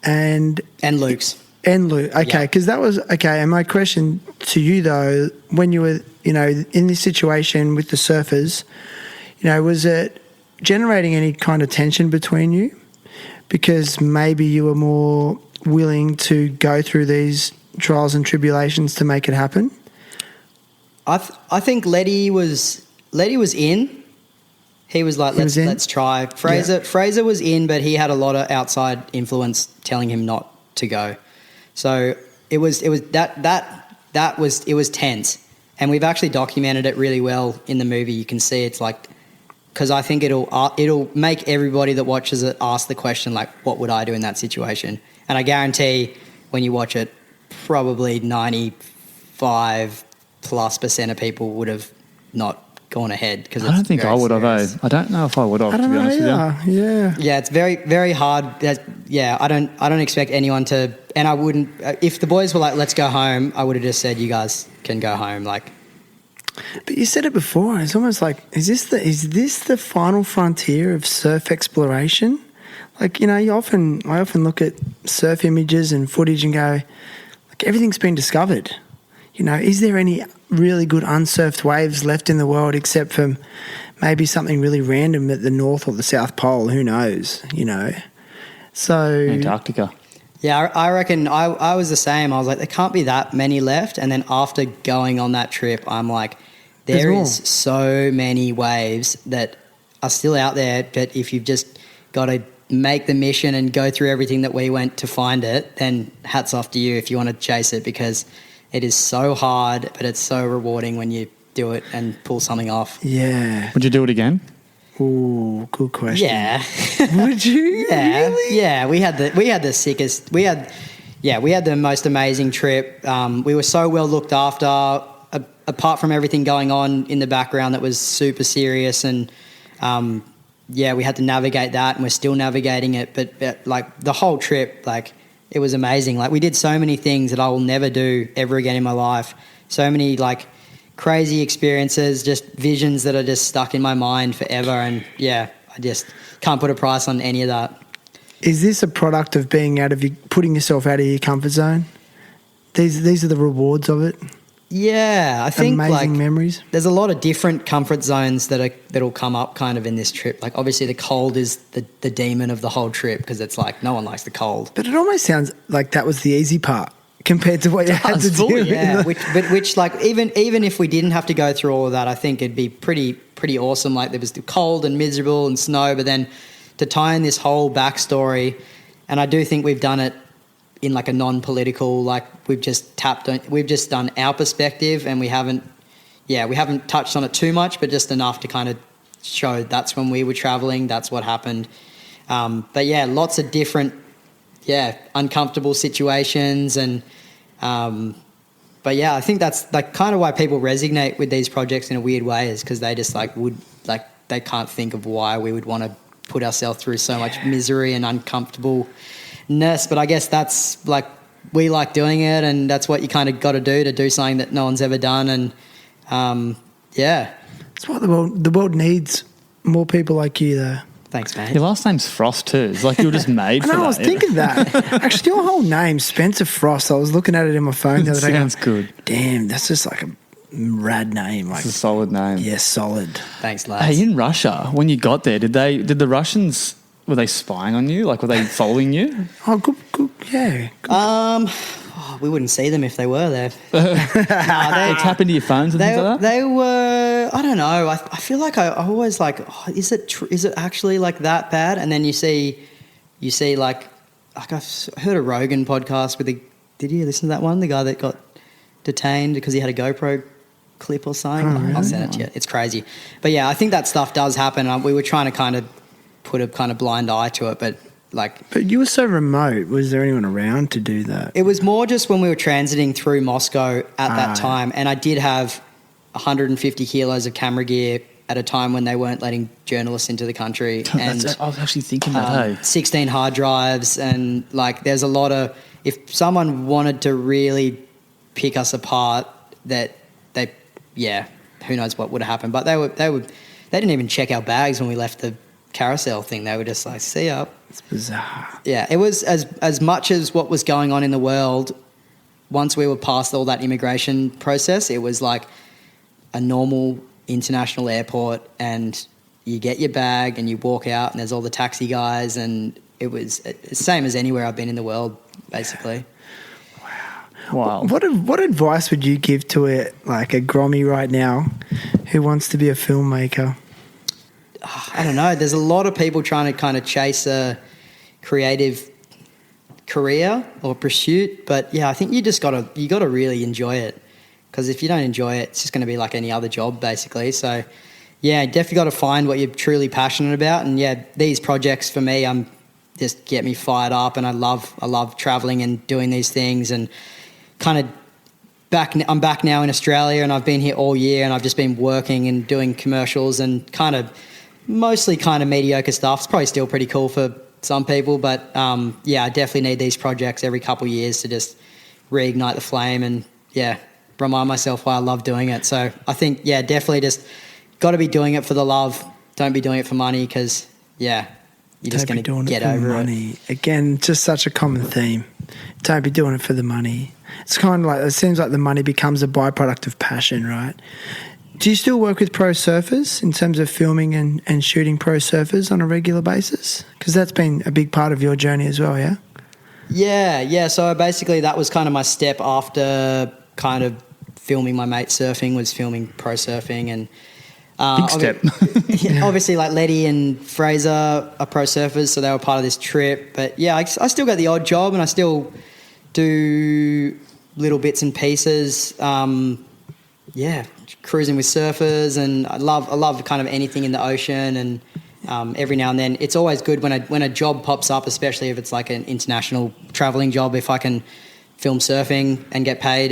and Luke's. And Luke. Okay, Yeah. because that was okay. And my question to you though, when you were, in this situation with the surfers, was it generating any kind of tension between you? Because maybe you were more willing to go through these trials and tribulations to make it happen? I think Letty was in. He was like, let's try. Fraser was in, but he had a lot of outside influence telling him not to go. So it was tense. And we've actually documented it really well in the movie. You can see it's like, because I think it'll make everybody that watches it ask the question, like, what would I do in that situation? And I guarantee when you watch it, probably 95+% of people would have not gone ahead. Because I don't think I would have. I don't know if I would have, to be honest with you. Yeah. Yeah, it's very, very hard. I don't expect anyone to, and I wouldn't, if the boys were like, let's go home, I would have just said, you guys can go home. Like, but you said it before. It's almost like, is this the final frontier of surf exploration? Like, I often look at surf images and footage and go, like, everything's been discovered. Is there any really good unsurfed waves left in the world except for maybe something really random at the North or the South Pole? Who knows? So Antarctica. yeah, I reckon I was the same. I was like, there can't be that many left. And then after going on that trip, I'm like, there is so many waves that are still out there. But if you've just got to make the mission and go through everything that we went to find it, then hats off to you if you want to chase it, because it is so hard, but it's so rewarding when you do it and pull something off. Yeah. Would you do it again? Ooh, good question. Yeah. Would you? Yeah. Really? Yeah. We had the sickest. We had the most amazing trip. We were so well looked after. Apart from everything going on in the background that was super serious, and we had to navigate that, and we're still navigating it. But like the whole trip, like, it was amazing. Like, we did so many things that I will never do ever again in my life. So many like crazy experiences, just visions that are just stuck in my mind forever. And I just can't put a price on any of that. Is this a product of putting yourself out of your comfort zone? These are the rewards of it. Yeah, I think amazing memories. There's a lot of different comfort zones that'll come up kind of in this trip. Like, obviously the cold is the demon of the whole trip, because it's like no one likes the cold. But it almost sounds like that was the easy part compared to what you had to do. Yeah, which like even if we didn't have to go through all of that, I think it'd be pretty awesome. Like, there was the cold and miserable and snow, but then to tie in this whole backstory, and I do think we've done it in like a non-political, like we've just done our perspective, and we haven't touched on it too much, but just enough to kind of show that's when we were traveling, that's what happened. But yeah, lots of different, uncomfortable situations, and but yeah, I think that's like kind of why people resonate with these projects in a weird way, is because they just they can't think of why we would want to put ourselves through so much misery and uncomfortableness. But I guess that's like, we like doing it, and that's what you kind of got to do something that no one's ever done. And That's why the world needs more people like you, though. Thanks, man. Your last name's Frost too. It's like you were just made for that. I was thinking that. Actually, your whole name, Spencer Frost. I was looking at it in my phone the other day. Sounds good. Damn, that's just like a rad name. Like, It's a solid name. yeah, solid. Thanks, lads. Hey, in Russia, when you got there, did the Russians, were they spying on you? Like, were they following you? Oh, good, yeah. Good. We wouldn't see them if they were there. They tap into your phones and things like that? They were, I don't know. I feel like I always like, is it actually like that bad? And then you see like I've heard a Rogan podcast with did you listen to that one? The guy that got detained because he had a GoPro clip or something. Oh, really? I'll send it to you. It's crazy. But yeah, I think that stuff does happen. We were trying to kind of put a kind of blind eye to it, but you were so remote. Was there anyone around to do that? it was more just when we were transiting through Moscow at that time, and I did have 150 kilos of camera gear at a time when they weren't letting journalists into the country. And I was actually thinking that, hey. 16 hard drives, and like there's a lot of, if someone wanted to really pick us apart, that who knows what would have happened. But they didn't even check our bags when we left the carousel thing. They were just like, see ya. It's bizarre. Yeah, it was as much as what was going on in the world. Once we were past all that immigration process, it was like a normal international airport, and you get your bag and you walk out and there's all the taxi guys, and it was the same as anywhere I've been in the world, basically. Wow. What advice would you give to a grommy right now who wants to be a filmmaker? I don't know. There's a lot of people trying to kind of chase a creative career or pursuit, but yeah, I think you gotta really enjoy it, because if you don't enjoy it, it's just going to be like any other job, basically. So yeah, definitely got to find what you're truly passionate about, and yeah, these projects for me, just get me fired up, and I love traveling and doing these things, and kind of I'm back now in Australia, and I've been here all year, and I've just been working and doing commercials and mostly mediocre stuff. It's probably still pretty cool for some people, but yeah, I definitely need these projects every couple of years to just reignite the flame and remind myself why I love doing it. So I think definitely just got to be doing it for the love. Don't be doing it for money, because you're just going to get over money. Again, just such a common theme. Don't be doing it for the money. It's kind of like, it seems like the money becomes a byproduct of passion, right? Do you still work with pro surfers in terms of filming and shooting pro surfers on a regular basis? Because that's been a big part of your journey as well, yeah? Yeah. So basically that was kind of my step after kind of filming my mate surfing, was filming pro surfing. And big step. Obviously, like Letty and Fraser are pro surfers, so they were part of this trip. But yeah, I still got the odd job, and I still do little bits and pieces. Cruising with surfers, and I love kind of anything in the ocean. And every now and then, it's always good when a job pops up, especially if it's like an international traveling job. If I can film surfing and get paid,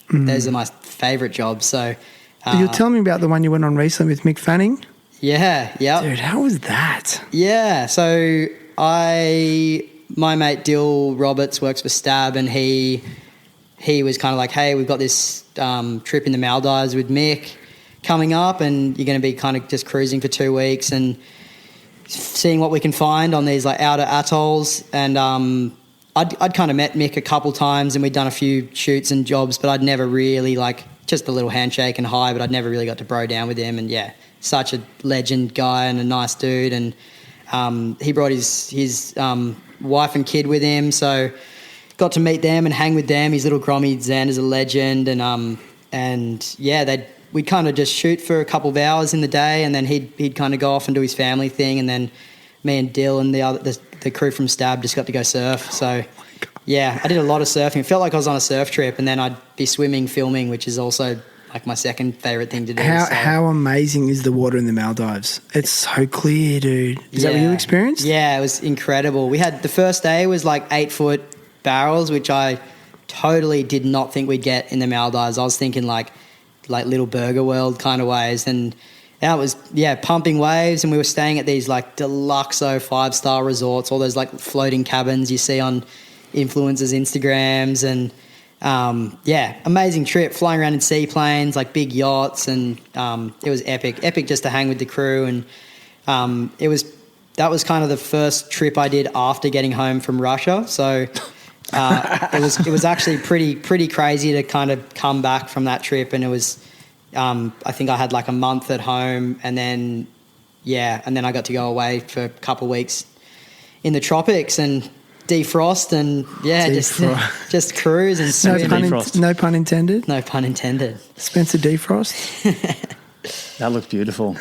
those are my favourite jobs. So. You're telling me about the one you went on recently with Mick Fanning? Yeah. Dude, how was that? Yeah, so my mate Dill Roberts works for Stab, and he was kind of like, hey, we've got this trip in the Maldives with Mick coming up, and you're going to be kind of just cruising for 2 weeks and seeing what we can find on these like outer atolls. And I'd kind of met Mick a couple times, and we'd done a few shoots and jobs, but I'd never really just a little handshake and hi, but I'd never really got to bro down with him. And yeah, such a legend guy and a nice dude. And he brought his wife and kid with him, so got to meet them and hang with them. His little grommy Xander's a legend, and yeah, we'd kind of just shoot for a couple of hours in the day, and then he'd kind of go off and do his family thing, and then me and Dill and the crew from Stab just got to go surf. So yeah, I did a lot of surfing. It felt like I was on a surf trip, and then I'd be swimming, filming, which is also like my second favourite thing to do. How amazing is the water in the Maldives? It's so clear, dude. Is that what you experienced? Yeah, it was incredible. We had the first day was like 8-foot barrels, which I totally did not think we'd get in the Maldives. I was thinking like little burger world kind of waves, and that was pumping waves. And we were staying at these like deluxo 5-star resorts, all those like floating cabins you see on influencers' Instagrams, and amazing trip, flying around in seaplanes, like big yachts, and it was epic just to hang with the crew. And that was kind of the first trip I did after getting home from Russia, so it was actually pretty crazy to kind of come back from that trip. And it was I think I had like a month at home, and then I got to go away for a couple of weeks in the tropics and defrost, and just cruise and swim. No pun intended. No pun intended. Spencer defrost. That looked beautiful.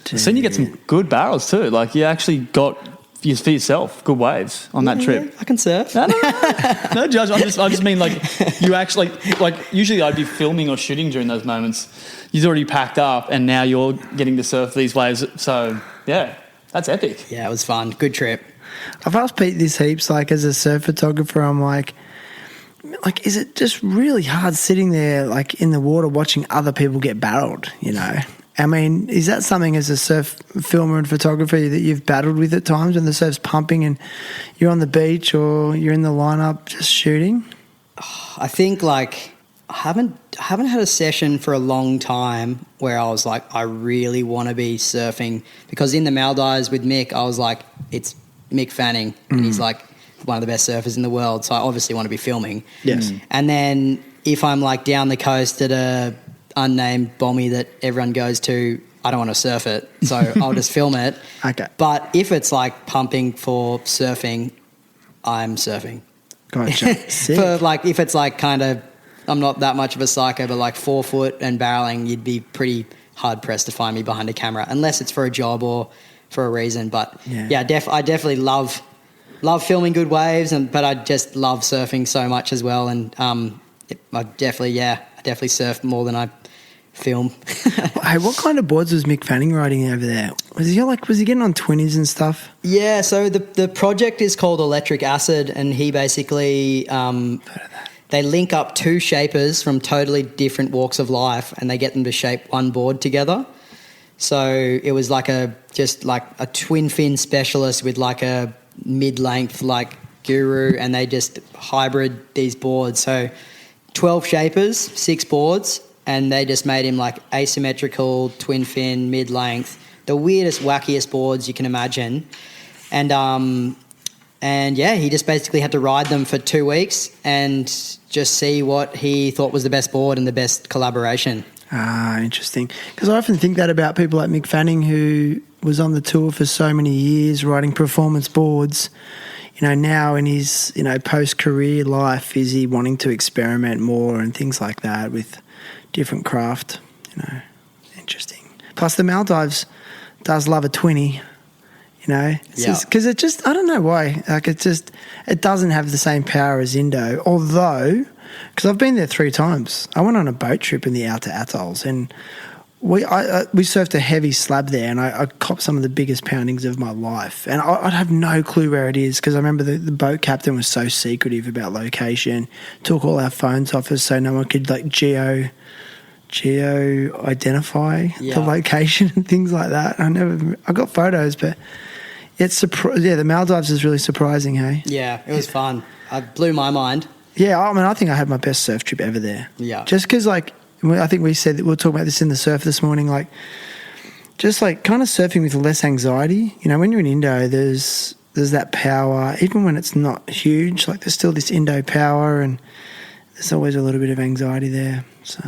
Then you get some good barrels too. Like you actually got for yourself good waves on that trip. Yeah, I can surf. No judge. I just mean like you actually like usually I'd be filming or shooting during those moments. You've already packed up, and now you're getting to surf these waves. So yeah, that's epic. Yeah, it was fun. Good trip. I've asked Pete this heaps, like as a surf photographer, I'm like, is it just really hard sitting there like in the water watching other people get barreled, you know? I mean, is that something as a surf filmer and photographer that you've battled with at times when the surf's pumping and you're on the beach or you're in the lineup just shooting? I think like I haven't had a session for a long time where I was like, I really want to be surfing, because in the Maldives with Mick, I was like, it's Mick Fanning, and he's like one of the best surfers in the world, so I obviously want to be filming. Yes. And then if I'm like down the coast at a unnamed bommy that everyone goes to, I don't want to surf it, so I'll just film it. Okay. But if it's like pumping for surfing, I'm surfing. Gotcha. Sick. For like, if it's like kind of, I'm not that much of a psycho, but like 4 foot and barreling, you'd be pretty hard pressed to find me behind a camera, unless it's for a job or for a reason. But I definitely love filming good waves, but I just love surfing so much as well. And I definitely surf more than I film. Hey, what kind of boards was Mick Fanning riding over there? Was he getting on 20s and stuff? Yeah, so the project is called Electric Acid, and he basically they link up 2 shapers from totally different walks of life, and they get them to shape one board together. So it was like a twin fin specialist with like a mid-length like guru, and they just hybrid these boards. So 12 shapers, 6 boards, and they just made him like asymmetrical, twin fin, mid-length, the weirdest, wackiest boards you can imagine. And he just basically had to ride them for 2 weeks and just see what he thought was the best board and the best collaboration. Ah, interesting. Because I often think that about people like Mick Fanning, who was on the tour for so many years riding performance boards. You know, now in his, post-career life, is he wanting to experiment more and things like that with different craft? Interesting. Plus the Maldives does love a 20, because it just, I don't know why, like it doesn't have the same power as Indo, although, because I've been there 3 times. I went on a boat trip in the outer atolls, and we surfed a heavy slab there, and I copped some of the biggest poundings of my life. And I'd have no clue where it is, because I remember the boat captain was so secretive about location, took all our phones off us so no one could like geo identify the location and things like that. I got photos, but the Maldives is really surprising, hey? Yeah, it was fun. It blew my mind. Yeah, I think I had my best surf trip ever there. Yeah. Just because, like, I think we said that we'll talk about this in the surf this morning, like, just like kind of surfing with less anxiety. When you're in Indo, there's that power, even when it's not huge, like there's still this Indo power, and there's always a little bit of anxiety there. So,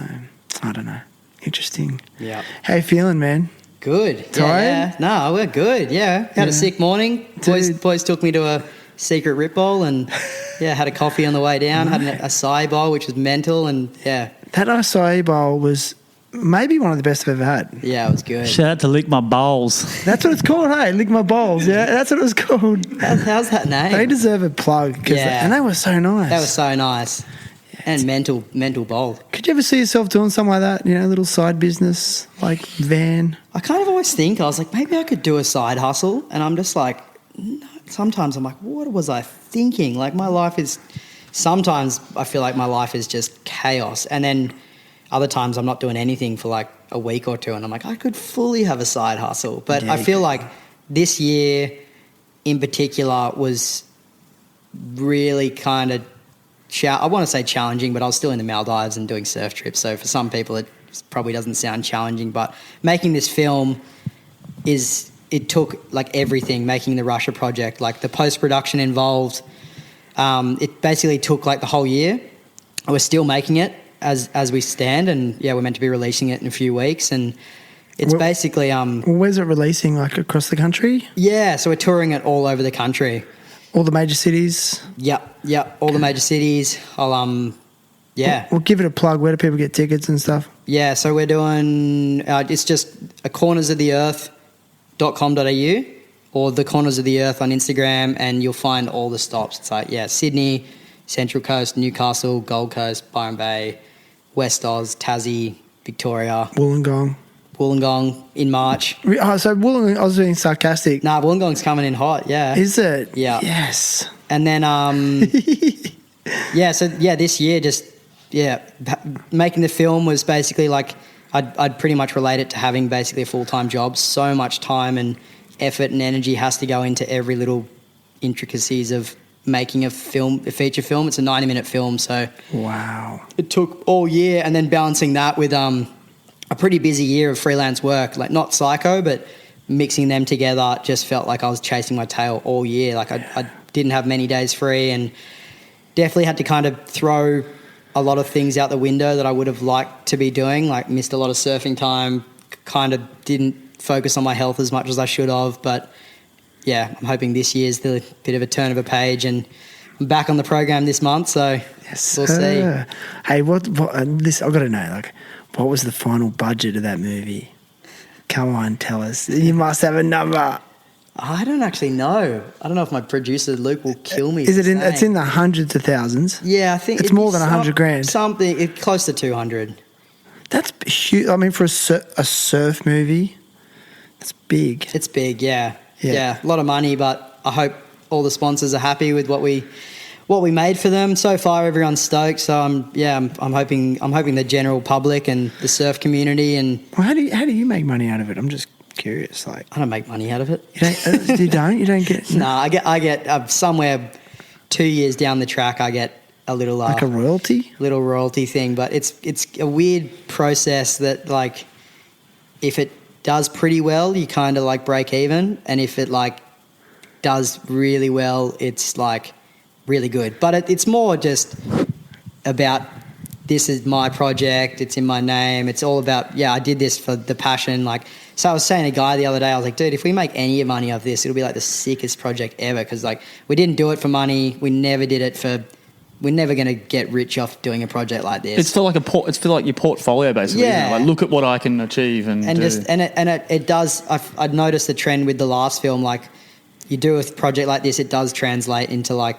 I don't know. Interesting. Yeah. How you feeling, man? Good. Tired? Yeah. No, we're good. Yeah. Had a sick morning. Boys took me to a secret rip bowl, and had a coffee on the way down. Had an acai bowl, which was mental, and that acai bowl was maybe one of the best I've ever had. Yeah, it was good. Shout out to Lick My Bowls. That's what it's called, hey? Lick My Bowls. Yeah, that's what it was called. How's that name? They deserve a plug. And they were so nice. They were so nice. And mental bowl. Could you ever see yourself doing something like that? Little side business, like van? I kind of always think, I was like, maybe I could do a side hustle. And I'm just like, no. Sometimes I'm like, what was I thinking? Like sometimes I feel like my life is just chaos. And then other times I'm not doing anything for like a week or 2. And I'm like, I could fully have a side hustle. But I feel like this year in particular was really kind of, I want to say challenging, but I was still in the Maldives and doing surf trips. So for some people, it probably doesn't sound challenging. But making this film it took like everything, making the Russia project, like the post-production involved. It basically took like the whole year. We're still making it as we stand, and we're meant to be releasing it in a few weeks. And it's basically... where's it releasing, like across the country? Yeah, so we're touring it all over the country. All the major cities? Yep, all the major cities. We'll give it a plug. Where do people get tickets and stuff? Yeah, so we're doing... it's just cornersoftheearth.com.au or the Corners of the Earth on Instagram, and you'll find all the stops. It's like, Sydney, Central Coast, Newcastle, Gold Coast, Byron Bay, West Oz, Tassie, Victoria. Wollongong in March. So Wollongong, I was being sarcastic. Nah, Wollongong's coming in hot, yeah. Is it? Yeah. Yes. And then, this year making the film was basically like, I'd pretty much relate it to having basically a full-time job. So much time and effort and energy has to go into every little intricacies of making a feature film. It's a 90-minute film, so wow, it took all year, and then balancing that with a pretty busy year of freelance work, like not psycho, but mixing them together just felt like I was chasing my tail all year. Like I didn't have many days free, and definitely had to kind of throw a lot of things out the window that I would have liked to be doing, like missed a lot of surfing time, kind of didn't focus on my health as much as I should have. But yeah, I'm hoping this year's the bit of a turn of a page, and I'm back on the program this month, so we'll see. Hey, what this I've got to know, like, what was the final budget of that movie? Come on, tell us. You must have a number. I don't actually know. I don't know if my producer Luke will kill me. Is it in? It's in the hundreds of thousands. Yeah, I think it's more than $100,000. Something close to 200. That's huge. I mean, for a surf movie, that's big. It's big, yeah. A lot of money, but I hope all the sponsors are happy with what we made for them. So far, everyone's stoked. So I'm hoping the general public and the surf community and. Well, how do you make money out of it? I'm just curious. Like, I don't make money out of it. You don't get. No, I get somewhere 2 years down the track. I get a little like a royalty, little royalty thing. But it's a weird process that, like, if it does pretty well, you kind of like break even, and if it like does really well, it's like really good. But it's more just about, this is my project, it's in my name, it's all about, I did this for the passion. Like, so I was saying to Guy the other day, I was like, dude, if we make any money off this, it'll be like the sickest project ever, because like we didn't do it for money, we never did it for, we're never going to get rich off doing a project like this. It's for like your portfolio, basically. Yeah. Isn't it? Like, look at what I can achieve and do. It does. I've noticed the trend with the last film. Like, you do a project like this, it does translate into like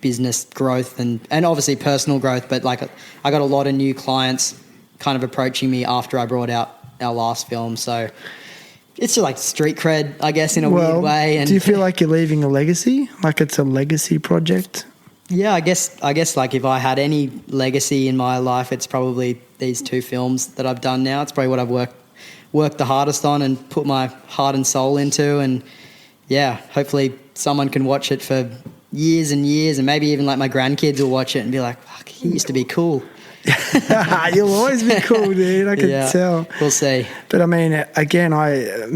business growth and obviously personal growth. But like, I got a lot of new clients kind of approaching me after I brought out our last film. So it's just like street cred, I guess, in a weird way. And do you feel like you're leaving a legacy? Like it's a legacy project? Yeah, I guess like if I had any legacy in my life, it's probably these two films that I've done now. It's probably what I've worked the hardest on and put my heart and soul into. And yeah, hopefully someone can watch it for years and years, and maybe even like my grandkids will watch it and be like, fuck, he used to be cool. You'll always be cool, dude. I can tell. We'll see. But I mean, again, I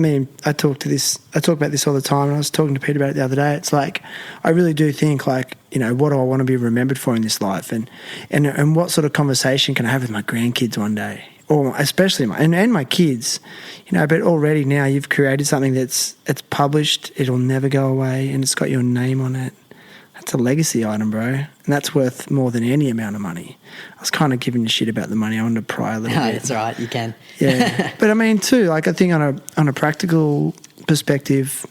talk about this all the time, and I was talking to Peter about it the other day. It's like, I really do think, like, you know, what do I want to be remembered for in this life, and what sort of conversation can I have with my grandkids one day, or especially my kids, you know. But already now you've created something it's published, it'll never go away, and it's got your name on it. That's a legacy item, bro. And that's worth more than any amount of money. I was kind of giving a shit about the money. I wanted to pry a little bit. That's all right. You can. Yeah. But I mean, too, like, I think on a practical perspective,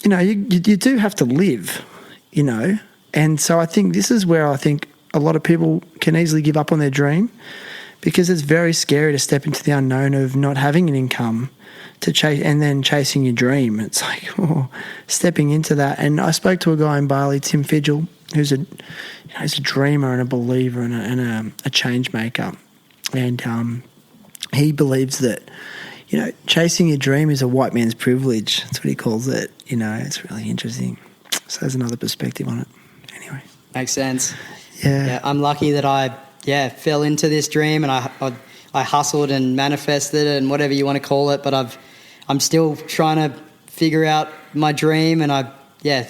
you know, you do have to live, you know. And so I think this is where I think a lot of people can easily give up on their dream, because it's very scary to step into the unknown of not having an income to chase, and then chasing your dream. It's like, stepping into that. And I spoke to a guy in Bali, Tim Fidgel, who's he's a dreamer and a believer and a change maker. And he believes that, you know, chasing your dream is a white man's privilege. That's what he calls it. You know, it's really interesting. So there's another perspective on it. Anyway. Makes sense. Yeah. I'm lucky that I fell into this dream, and I hustled and manifested it and whatever you want to call it, but I'm still trying to figure out my dream, and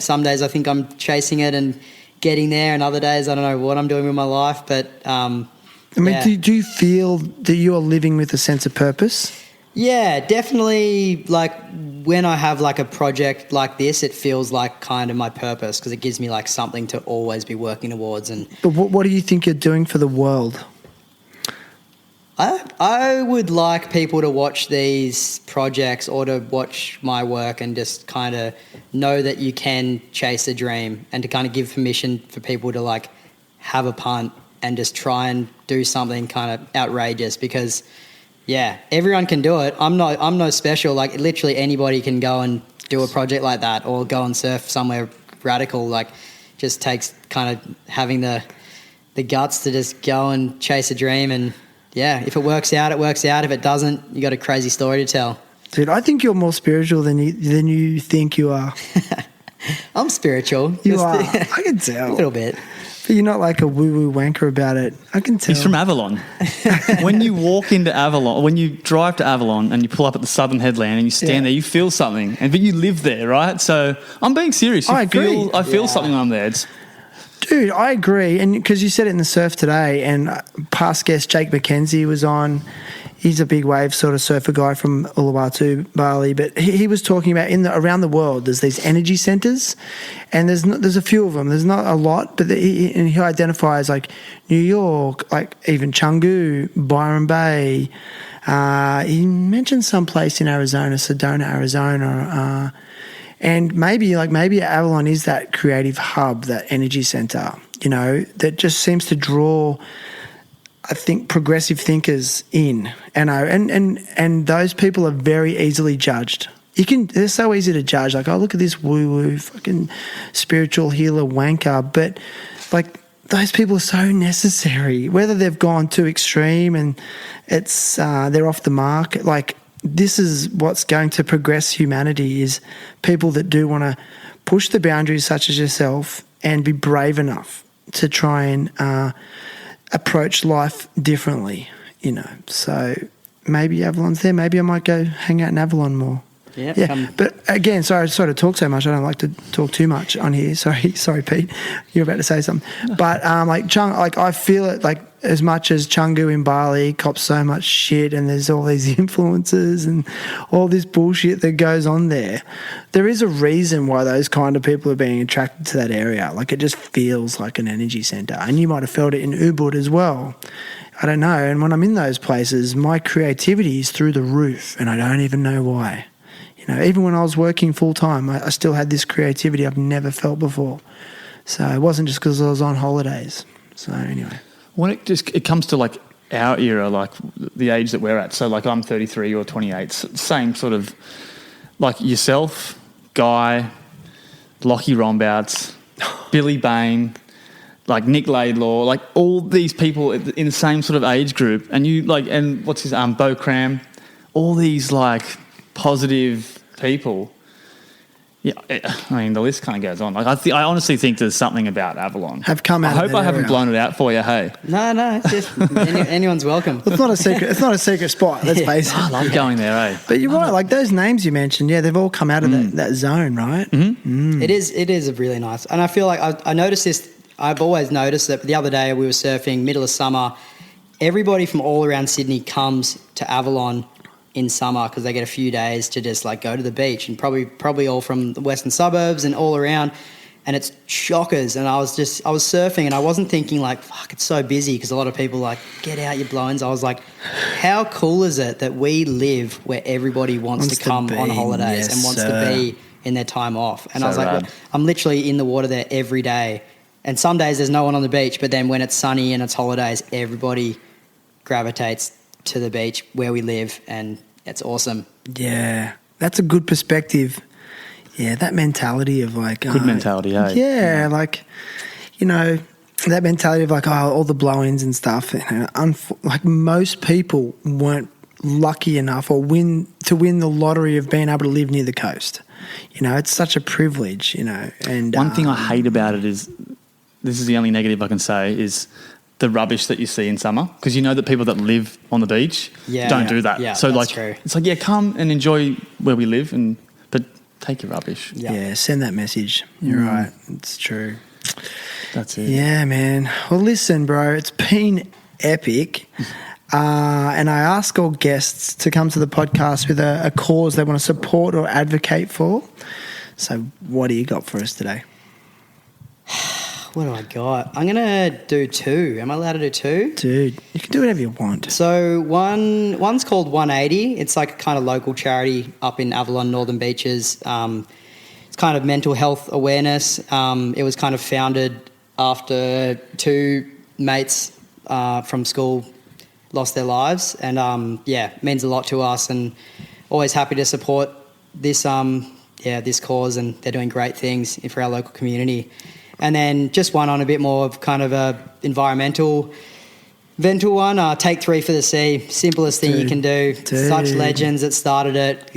some days I think I'm chasing it and getting there, and other days I don't know what I'm doing with my life, but do you feel that you are living with a sense of purpose? Yeah, definitely. Like, when I have like a project like this, it feels like kind of my purpose, because it gives me like something to always be working towards. But what do you think you're doing for the world? I would like people to watch these projects or to watch my work and just kind of know that you can chase a dream, and to kind of give permission for people to like have a punt and just try and do something kind of outrageous, because everyone can do it. I'm no special. Like, literally anybody can go and do a project like that, or go and surf somewhere radical. Like, just takes kind of having the guts to just go and chase a dream. And if it works out, it works out. If it doesn't, you got a crazy story to tell. Dude, I think you're more spiritual than you think you are. I'm spiritual. You are. I can tell. A little bit. But you're not like a woo-woo wanker about it. I can tell. He's from Avalon. When you walk into Avalon, when you drive to Avalon and you pull up at the southern headland and you stand there, you feel something. But you live there, right? So I'm being serious. I agree. I feel something when I'm there. Dude, I agree. And because you said it in the surf today, and past guest Jake McKenzie was on, he's a big wave sort of surfer guy from Uluwatu, Bali, but he was talking about around the world there's these energy centres, and there's a few of them. There's not a lot, but he identifies like New York, like even Canggu, Byron Bay. He mentioned some place in Arizona, Sedona, Arizona, and maybe Avalon is that creative hub, that energy centre, you know, that just seems to draw, I think, progressive thinkers in, and those people are very easily judged. They're so easy to judge. Like, oh, look at this woo-woo fucking spiritual healer wanker, but like those people are so necessary. Whether they've gone too extreme and it's they're off the mark, like this is what's going to progress humanity, is people that do want to push the boundaries, such as yourself, and be brave enough to try and approach life differently, you know. So maybe Avalon's there. Maybe I might go hang out in Avalon more. Yeah. But again, sorry to talk so much. I don't like to talk too much on here. Sorry, Pete. You're about to say something. No. But I feel it, like, as much as Canggu in Bali cops so much shit, and there's all these influences and all this bullshit that goes on there. There is a reason why those kind of people are being attracted to that area. Like, it just feels like an energy centre, and you might have felt it in Ubud as well. I don't know. And when I'm in those places, my creativity is through the roof, and I don't even know why. You know, even when I was working full time, I still had this creativity I've never felt before. So it wasn't just because I was on holidays. So anyway, when it comes to like our era, like the age that we're at. So like I'm 33 or 28, same sort of like yourself, Guy, Lockie Rombouts, Billy Bain, like Nick Laidlaw, like all these people in the same sort of age group, and you like, and what's his Bo Cram, all these like positive people. Yeah, I mean, the list kind of goes on. Like, I honestly think there's something about Avalon. Have come out. I hope I haven't blown it out for you. Hey, no, it's just anyone's welcome. It's not a secret. It's not a secret spot. Let's face it. I love going there. Eh? But you're right. Like those names you mentioned, yeah, they've all come out of that zone, right? Mm-hmm. It is a really nice, and I feel like I noticed this. I've always noticed that. The other day we were surfing, middle of summer. Everybody from all around Sydney comes to Avalon in summer because they get a few days to just like go to the beach, and probably all from the western suburbs and all around, and it's shockers. And I was surfing, and I wasn't thinking like, fuck, it's so busy, because a lot of people like, get out your blowings. I was like, how cool is it that we live where everybody wants to come on holidays and wants to be in their time off. And so I was like, well, I'm literally in the water there every day, and some days there's no one on the beach, but then when it's sunny and it's holidays, everybody gravitates to the beach where we live, and it's awesome. Yeah, that's a good perspective. Yeah, that mentality of like... Good mentality, eh? Yeah, like, you know, that mentality of like, all the blow-ins and stuff. You know, like most people weren't lucky enough to win the lottery of being able to live near the coast. You know, it's such a privilege, you know. And one thing I hate about it is, this is the only negative I can say, is the rubbish that you see in summer, because you know that people that live on the beach don't do that. Yeah, so that's like, true. It's like, yeah, come and enjoy where we live, but take your rubbish. Yeah, send that message. You're right. It's true. That's it. Yeah, man. Well, listen, bro, it's been epic. And I ask all guests to come to the podcast with a cause they want to support or advocate for. So what do you got for us today? What do I got? I'm going to do two. Am I allowed to do two? Dude, you can do whatever you want. So one's called 180. It's like a kind of local charity up in Avalon, Northern Beaches. It's kind of mental health awareness. It was kind of founded after two mates from school lost their lives. And, means a lot to us, and always happy to support this this cause, and they're doing great things for our local community. And then just one on a bit more of kind of a environmental one, Take 3 for the Sea, simplest thing you can do. Such legends that started it.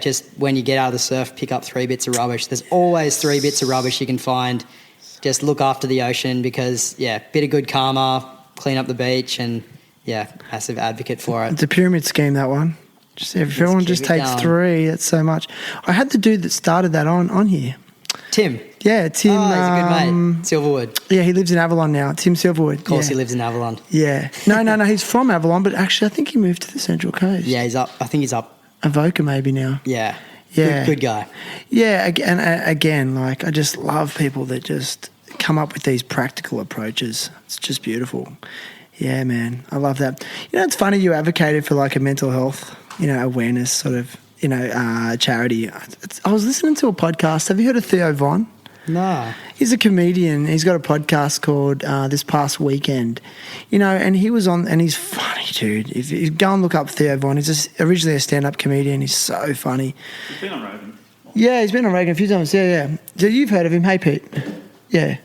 Just when you get out of the surf, pick up 3 bits of rubbish. There's always 3 bits of rubbish you can find. Just look after the ocean, because, bit of good karma, clean up the beach, and, massive advocate for it. It's a pyramid scheme, that one. Just if everyone just takes 3, that's so much. I had the dude that started that on here. Tim. Yeah, Tim. Oh, he's a good mate. Silverwood. Yeah, he lives in Avalon now. Tim Silverwood. Of course, he lives in Avalon. Yeah. No. He's from Avalon, but actually, I think he moved to the Central Coast. Yeah, he's up. I think he's up. Avoca maybe now. Yeah. Yeah. Good guy. Yeah. Again, like I just love people that just come up with these practical approaches. It's just beautiful. Yeah, man. I love that. You know, it's funny you advocated for like a mental health, awareness sort of, charity. I was listening to a podcast. Have you heard of Theo Von? No. He's a comedian. He's got a podcast called This Past Weekend, and he was on, and he's funny, dude. If you go and look up Theo Von, he's just originally a stand-up comedian. He's so funny. He's been on Rogan. Yeah, he's been on Rogan a few times. Yeah. So you've heard of him, hey Pete? Yeah.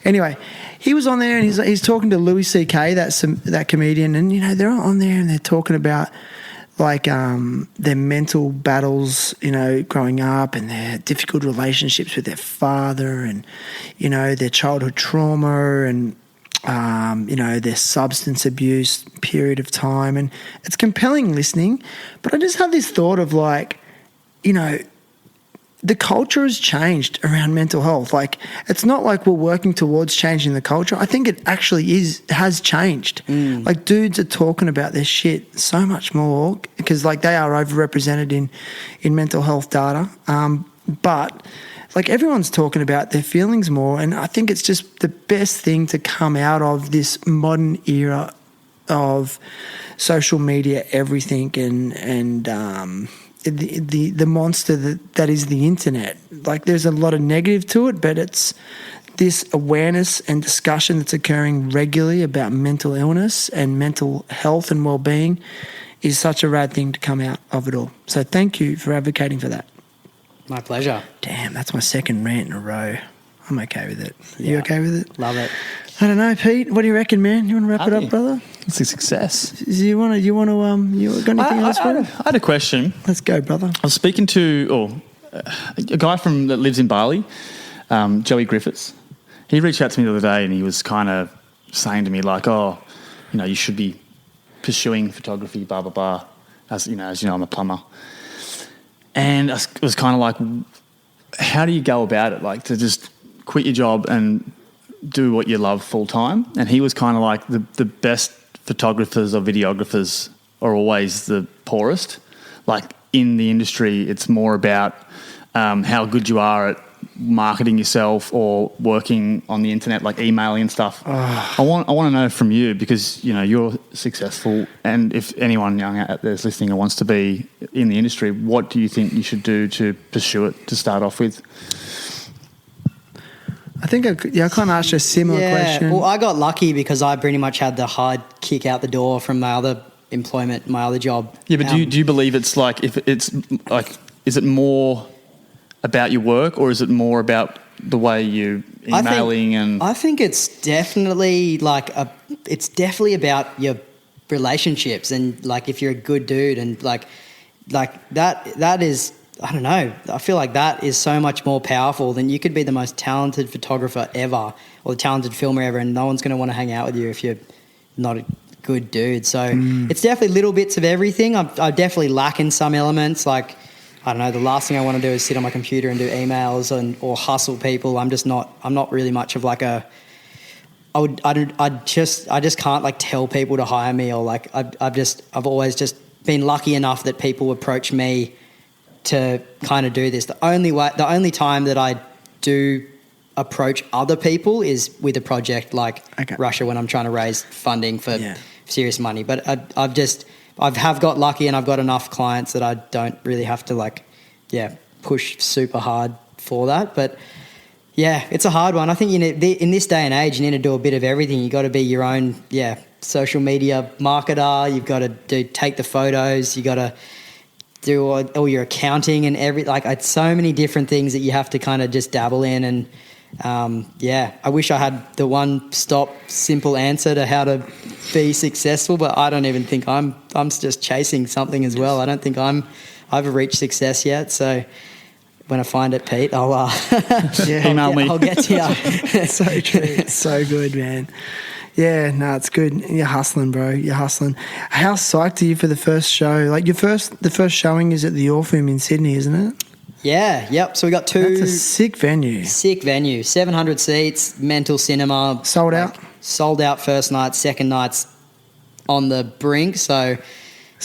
Anyway, he was on there and he's talking to Louis C.K., that comedian, and they're on there and they're talking about like their mental battles, growing up, and their difficult relationships with their father, and their childhood trauma, and their substance abuse period of time, and it's compelling listening. But I just have this thought of like, the culture has changed around mental health. Like, it's not like we're working towards changing the culture. I think it actually has changed. Like, dudes are talking about this shit so much more because, like, they are overrepresented in mental health data. But, like, everyone's talking about their feelings more, and I think it's just the best thing to come out of this modern era of social media, everything, and the monster that is the internet. Like, there's a lot of negative to it, but it's this awareness and discussion that's occurring regularly about mental illness and mental health and well-being is such a rad thing to come out of it all. So thank you for advocating for that. My pleasure. Damn, that's my second rant in a row. I'm okay with it. You okay with it? Love it. I don't know, Pete. What do you reckon, man? You want to wrap it up, brother? It's a success. You got anything else for it? I had a question. Let's go, brother. I was speaking to a guy that lives in Bali, Joey Griffiths. He reached out to me the other day and he was kind of saying to me like, you should be pursuing photography, blah, blah, blah. As you know, I'm a plumber. And I was kind of like, how do you go about it? Like, to just quit your job and do what you love full time? And he was kind of like, the best photographers or videographers are always the poorest. Like, in the industry, it's more about how good you are at marketing yourself or working on the internet, like emailing and stuff. I want to know from you, because you're successful, and if anyone young out there is listening and wants to be in the industry, what do you think you should do to pursue it to start off with? I think I kind of asked you a similar question. Well, I got lucky because I pretty much had the hard kick out the door from my other employment, my other job. Yeah, but do you believe it's like, if it's like, is it more about your work, or is it more about the way you emailing? I think it's definitely it's definitely about your relationships, and like if you're a good dude, and like that is, I don't know, I feel like that is so much more powerful than you could be the most talented photographer ever or the talented filmer ever, and no one's going to want to hang out with you if you're not a good dude. So it's definitely little bits of everything. I definitely lack in some elements. Like, I don't know, the last thing I want to do is sit on my computer and do emails or hustle people. I'm not really much of like I just can't like tell people to hire me, or like I've always just been lucky enough that people approach me to kind of do this. The only time that I do approach other people is with a project like Russia, when I'm trying to raise funding for serious money. But I've got lucky, and I've got enough clients that I don't really have to push super hard for that. But yeah, it's a hard one. I think in this day and age, you need to do a bit of everything. You got to be your own social media marketer. You've got to take the photos. You got to do all your accounting and it's so many different things that you have to kind of just dabble in. And I wish I had the one-stop simple answer to how to be successful, but I don't even think I'm just chasing something as well. I don't think I've reached success yet. So when I find it, Pete, I'll email me. I'll get to you. So true. It's so good, man. Yeah, no, it's good. You're hustling, bro. You're hustling. How psyched are you for the first show? Like the first showing is at the Orpheum in Sydney, isn't it? Yeah, yep. So we got That's two a sick venue. 700 seats, mental cinema. Sold out? Sold out first night, second night's on the brink. So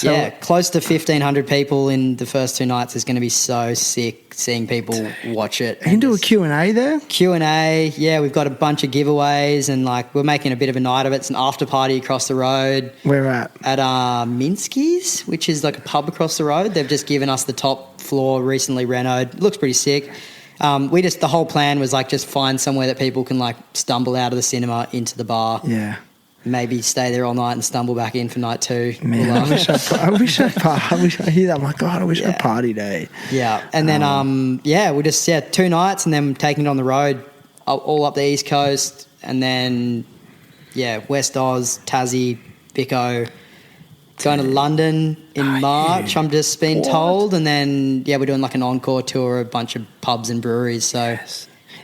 yeah, close to 1,500 people in the first 2 nights is going to be so sick seeing people watch it. You can do a Q&A there? Q&A, yeah, we've got a bunch of giveaways and like we're making a bit of a night of it. It's an after party across the road. Where at? At Minsky's, which is like a pub across the road. They've just given us the top floor, recently renoed. It looks pretty sick. The whole plan was like just find somewhere that people can like stumble out of the cinema into the bar. Yeah. Maybe stay there all night and stumble back in for night 2. Man, I wish I hear that. I'm like, God, I wish I had party day. Yeah. And then, we just, 2 nights and then taking it on the road all up the East Coast and then, West Oz, Tassie, Vico, going to London in March, I'm just been told. And then, we're doing like an encore tour, a bunch of pubs and breweries. So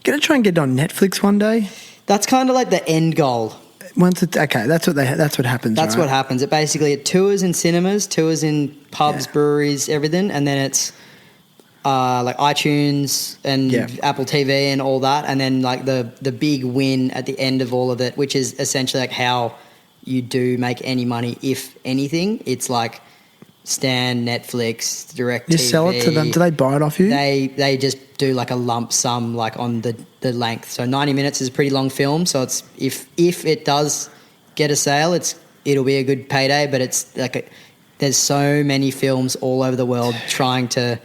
Gonna try and get it on Netflix one day? That's kind of like the end goal. That's what happens. That's right? what happens. It tours in cinemas, tours in pubs, breweries, everything, and then it's like iTunes and Apple TV and all that, and then like the big win at the end of all of it, which is essentially like how you do make any money, if anything. It's like Stan, Netflix, DirecTV. You sell it to them. Do they buy it off you? They just do like a lump sum like on the length. So 90 minutes is a pretty long film. So it's if it does get a sale, it'll be a good payday. But it's like there's so many films all over the world trying to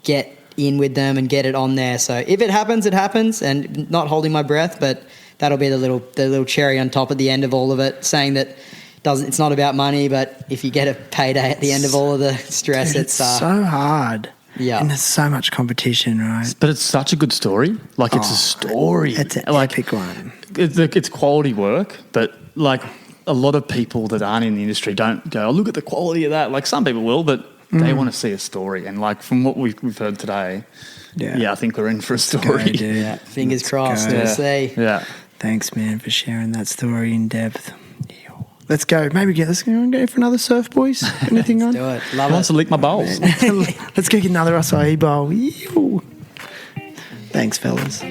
get in with them and get it on there. So if it happens, it happens. And not holding my breath, but that'll be the little cherry on top at the end of all of it, saying that it's not about money, but if you get a payday at the end of all of the stress, Dude, it's so hard. Yeah. And there's so much competition, right? But it's such a good story. Like, it's a story. It's an epic one. It's quality work, but, like, a lot of people that aren't in the industry don't go, oh, look at the quality of that. Like, some people will, but they want to see a story. And, like, from what we've heard today, I think we're in for a story. Yeah, fingers crossed. We'll see. Yeah. Thanks, man, for sharing that story in depth. Let's go. Let's go for another surf, boys. Anything on? Do it. Love Who wants it. to lick my bowls? Let's go get another acai bowl. Thanks, fellas.